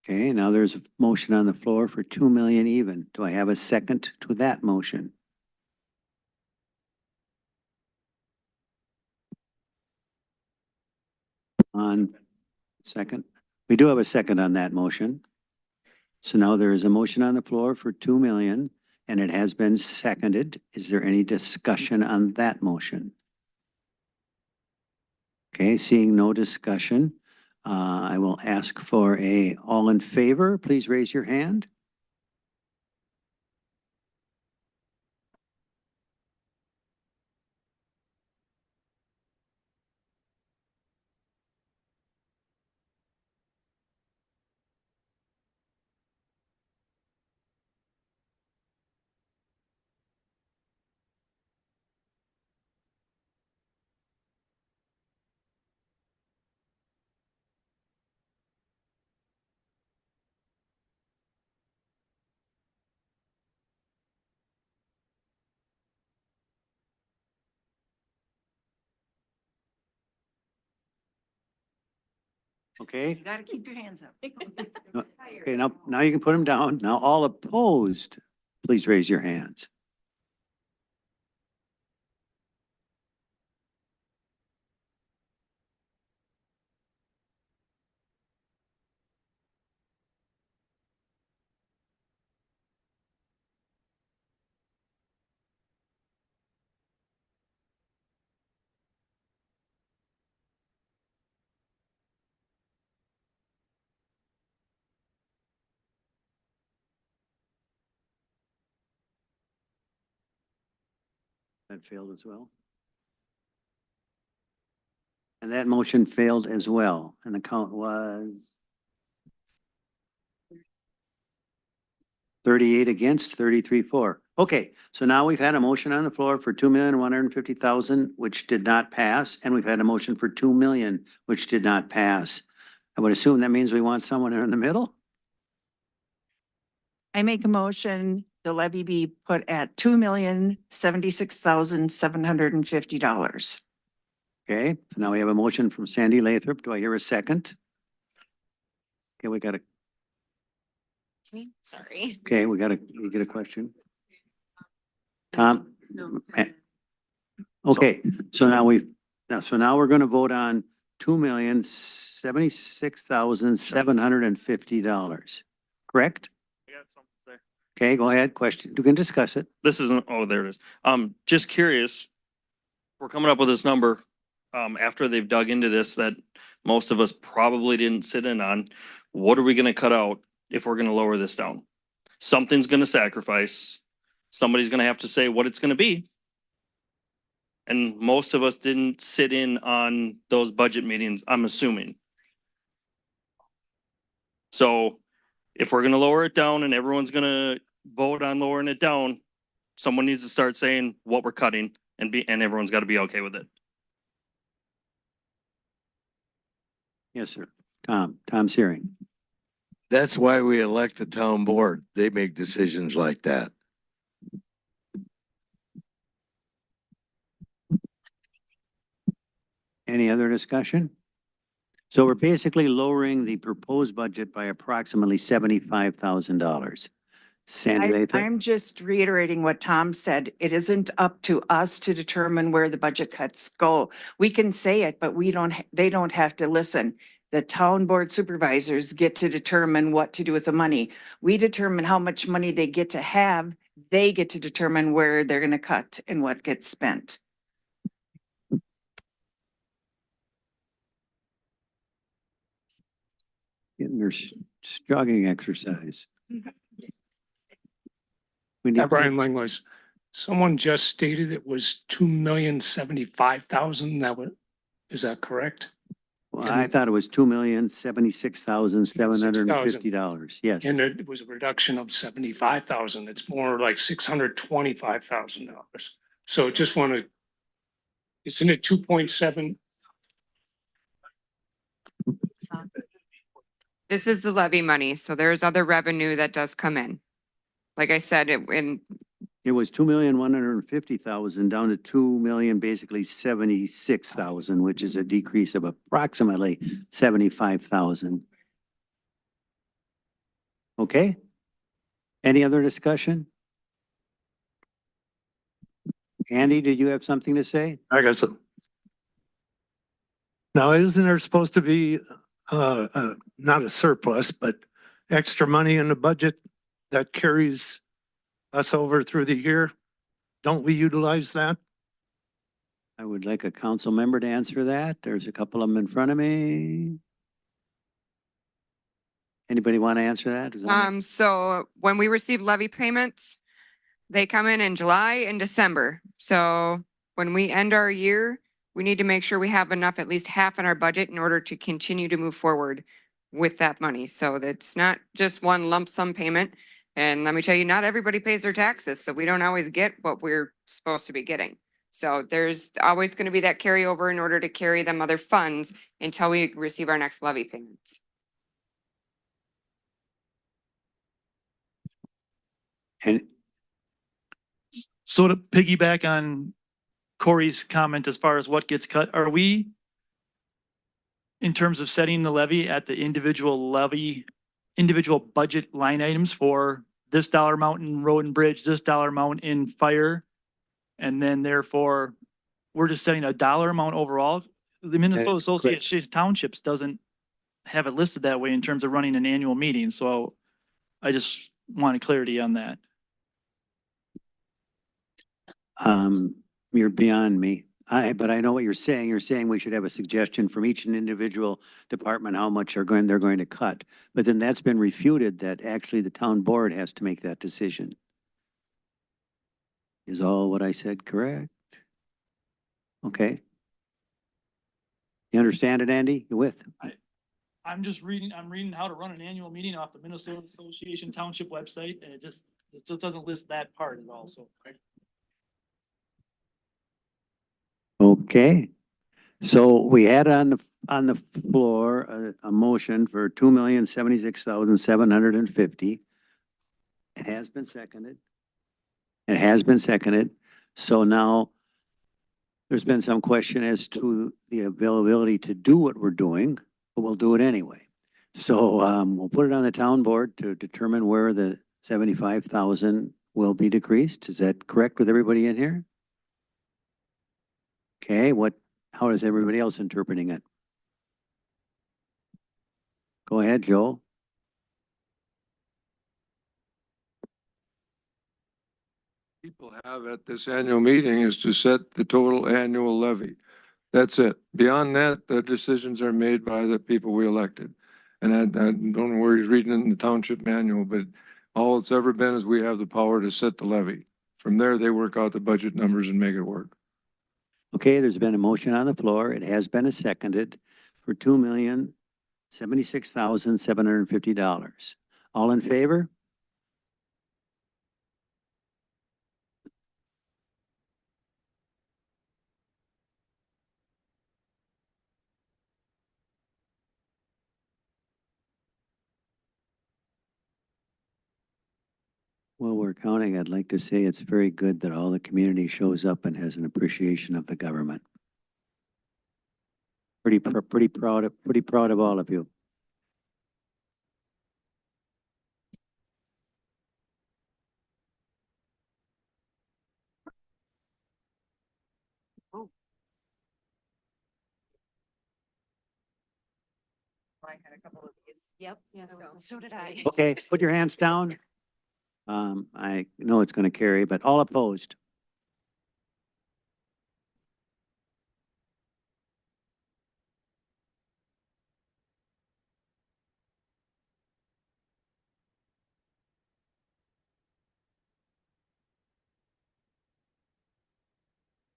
okay, now there's a motion on the floor for 2 million even. Do I have a second to that motion? On second, we do have a second on that motion. So now there is a motion on the floor for 2 million and it has been seconded. Is there any discussion on that motion? Okay, seeing no discussion, I will ask for a all in favor. Please raise your hand. Okay. You gotta keep your hands up. Okay, now you can put them down. Now all opposed, please raise your hands. That failed as well. And that motion failed as well. And the count was 38 against, 33 for. Okay, so now we've had a motion on the floor for 2,150,000, which did not pass, and we've had a motion for 2 million, which did not pass. I would assume that means we want someone in the middle? I make a motion, the levy be put at $2,076,750. Okay, so now we have a motion from Sandy Lathrop. Do I hear a second? Okay, we got a, Sorry. okay, we get a question. Tom? Eh, Okay, so now we're gonna vote on $2,076,750, correct? I got something to say. Okay, go ahead, question. You can discuss it. This isn't, oh, there it is. Just curious. We're coming up with this number, after they've dug into this that most of us probably didn't sit in on. What are we gonna cut out if we're gonna lower this down? Something's gonna sacrifice. Somebody's gonna have to say what it's gonna be. And most of us didn't sit in on those budget meetings, I'm assuming. So if we're gonna lower it down and everyone's gonna vote on lowering it down, someone needs to start saying what we're cutting and everyone's gotta be okay with it. Yes, sir. Tom Searing. That's why we elect the town board. They make decisions like that. Any other discussion? So we're basically lowering the proposed budget by approximately $75,000. Sandy Lathrop? I'm just reiterating what Tom said. It isn't up to us to determine where the budget cuts go. We can say it, but they don't have to listen. The town board supervisors get to determine what to do with the money. We determine how much money they get to have. They get to determine where they're gonna cut and what gets spent. Getting their jogging exercise. We need, Brian Langlois, someone just stated it was 2,075,000. Is that correct? well, I thought it was $2,076,750. Yes. And it was a reduction of 75,000. It's more like $625,000. So just want to, isn't it 2.7? This is the levy money, so there's other revenue that does come in. Like I said, It was 2,150,000 down to 2,000,000, basically 76,000, which is a decrease of approximately 75,000. Okay? Any other discussion? Andy, did you have something to say? I got some. Now, isn't there supposed to be, not a surplus, but extra money in the budget that carries us over through the year? Don't we utilize that? I would like a council member to answer that. There's a couple of them in front of me. Anybody want to answer that? Is that- So when we receive levy payments, they come in July and December. So when we end our year, we need to make sure we have enough, at least half in our budget in order to continue to move forward with that money. So that's not just one lump sum payment. And let me tell you, not everybody pays their taxes, so we don't always get what we're supposed to be getting. So there's always going to be that carryover in order to carry them other funds until we receive our next levy payments. And So to piggyback on Corey's comment as far as what gets cut, are we in terms of setting the levy at the individual budget line items for this dollar amount in road and bridge, this dollar amount in fire? And then therefore, we're just setting a dollar amount overall? The Minnesota Association of Townships doesn't have it listed that way in terms of running an annual meeting, so I just wanted clarity on that. You're beyond me. But I know what you're saying. You're saying we should have a suggestion from each individual department how much they're going to cut. But then that's been refuted that actually the town board has to make that decision. Is all what I said correct? Okay. You understand it, Andy? You with? I'm reading how to run an annual meeting off the Minnesota Association Township website, and it still doesn't list that part at all, so. Okay. So we had on the floor a motion for 2,076,750. It has been seconded. It has been seconded. So now there's been some question as to the availability to do what we're doing, but we'll do it anyway. So we'll put it on the town board to determine where the 75,000 will be decreased. Is that correct with everybody in here? Okay, how is everybody else interpreting it? Go ahead, Joe. People have at this annual meeting is to set the total annual levy. That's it. Beyond that, the decisions are made by the people we elected. And I don't know where he's reading in the township manual, but all it's ever been is we have the power to set the levy. From there, they work out the budget numbers and make it work. Okay, there's been a motion on the floor. It has been seconded for $2,076,750. All in favor? Well, we're counting. I'd like to say it's very good that all the community shows up and has an appreciation of the government. Pretty proud of all of you. I had a couple of these. Yep, yeah, so did I. Okay, put your hands down. I know it's going to carry, but all opposed.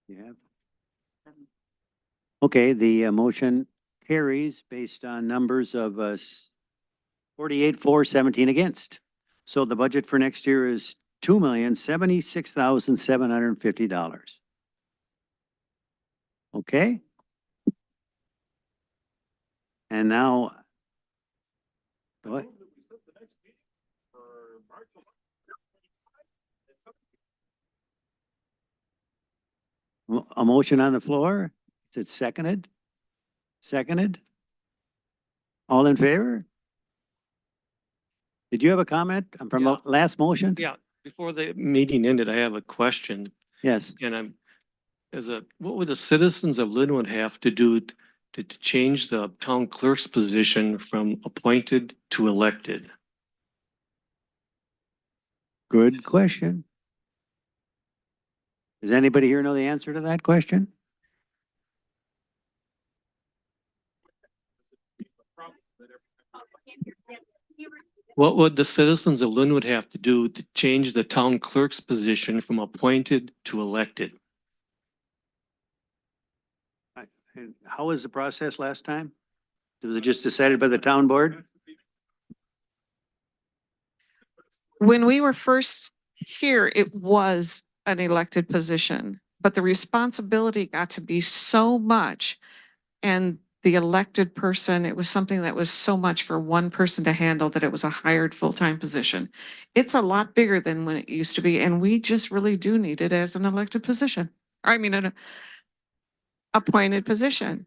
Yeah. Okay, the motion carries based on numbers of 48 for, 17 against. So the budget for next year is $2,076,750. Okay? And now, go ahead. a motion on the floor. Is it seconded? Seconded? All in favor? Did you have a comment from the last motion? Yeah, before the meeting ended, I have a question. Yes. And what would the citizens of Linwood have to do to change the town clerk's position from appointed to elected? Good question. Does anybody here know the answer to that question? What would the citizens of Linwood have to do to change the town clerk's position from appointed to elected? And how was the process last time? Was it just decided by the town board? When we were first here, it was an elected position, but the responsibility got to be so much. And the elected person, it was something that was so much for one person to handle that it was a hired full-time position. It's a lot bigger than when it used to be, and we just really do need it as an elected position. I mean, an appointed position.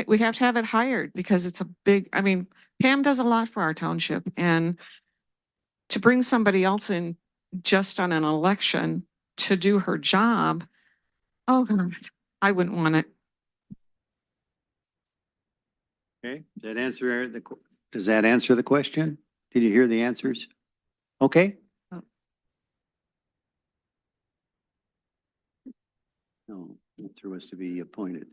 We have to have it hired because it's a big, I mean, Pam does a lot for our township, and to bring somebody else in just on an election to do her job, oh God, I wouldn't want it. Okay, does that answer the question? Did you hear the answers? Okay. No, the answer was to be appointed.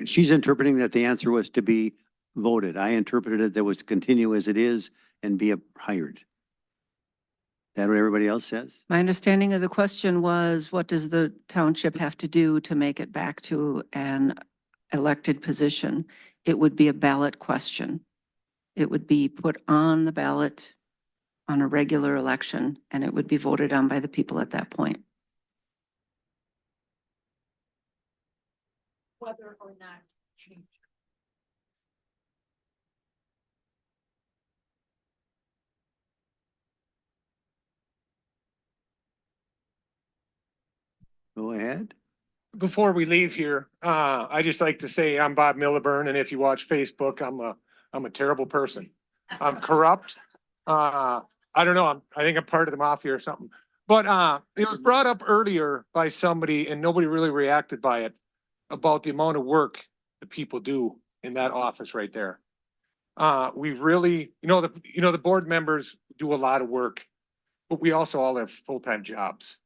She's interpreting that the answer was to be voted. I interpreted it that was to continue as it is and be hired. Is that what everybody else says? My understanding of the question was, what does the township have to do to make it back to an elected position? It would be a ballot question. It would be put on the ballot on a regular election, and it would be voted on by the people at that point. Whether or not change. Go ahead. Before we leave here, I just like to say I'm Bob Milliburn, and if you watch Facebook, I'm a terrible person. I'm corrupt. I don't know. I think I'm part of the mafia or something. But it was brought up earlier by somebody, and nobody really reacted by it, about the amount of work that people do in that office right there. We really, the board members do a lot of work, but we also all have full-time jobs.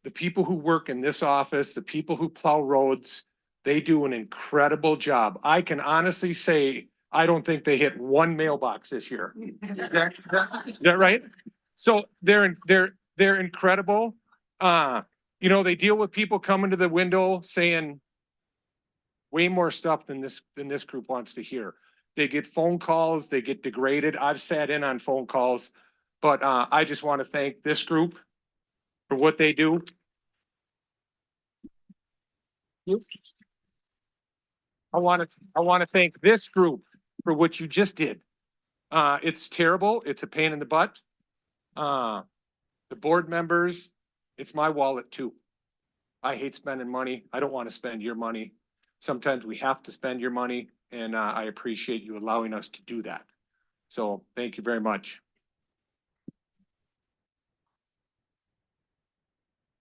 The people who work in this office, the people who plow roads, they do an incredible job. I can honestly say, I don't think they hit one mailbox this year. Is that right? So they're incredible. They deal with people coming to the window saying way more stuff than this group wants to hear. They get phone calls, they get degraded. I've sat in on phone calls, but I just want to thank this group for what they do. I want to thank this group for what you just did. It's terrible. It's a pain in the butt. The board members, it's my wallet too. I hate spending money. I don't want to spend your money. Sometimes we have to spend your money, and I appreciate you allowing us to do that. So thank you very much.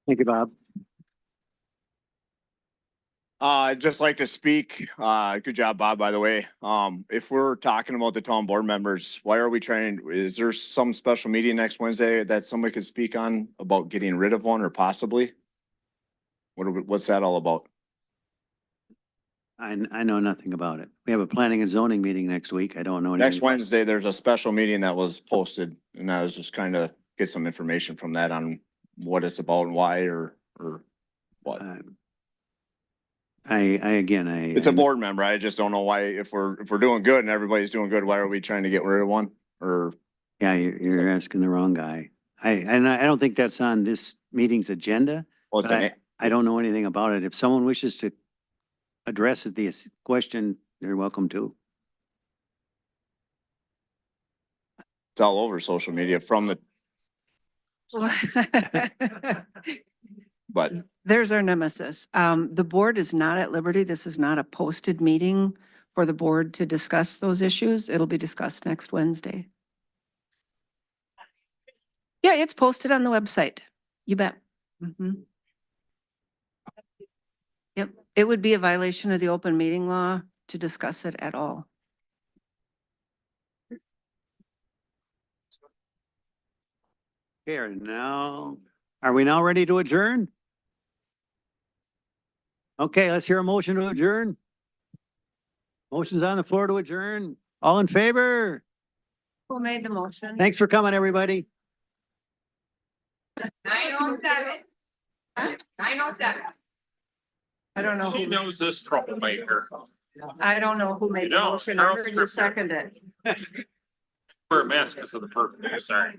Thank you, Bob. I'd just like to speak, good job, Bob, by the way. If we're talking about the town board members, why are we is there some special meeting next Wednesday that somebody could speak on about getting rid of one or possibly? What's that all about? I know nothing about it. We have a planning and zoning meeting next week. I don't know anything. Next Wednesday, there's a special meeting that was posted, and I was just kind of get some information from that on what it's about and why or what. It's a board member. I just don't know why, if we're doing good and everybody's doing good, why are we trying to get rid of one? Or yeah, you're asking the wrong guy. I don't think that's on this meeting's agenda. Well, But I don't know anything about it. If someone wishes to address this question, they're welcome to. it's all over social media from the but There's our nemesis. The board is not at liberty. This is not a posted meeting for the board to discuss those issues. It'll be discussed next Wednesday. Yeah, it's posted on the website. You bet. Mhm. Yep, it would be a violation of the open meeting law to discuss it at all. Here now, are we now ready to adjourn? Okay, let's hear a motion to adjourn. Motion's on the floor to adjourn. All in favor? Who made the motion? Thanks for coming, everybody. 9:07. 9:07. I don't know Who who, knows this troublemaker? I don't know who made the You don't. motion. I Carl heard you Scripner. second it. Wear a mask because of the purple, sorry.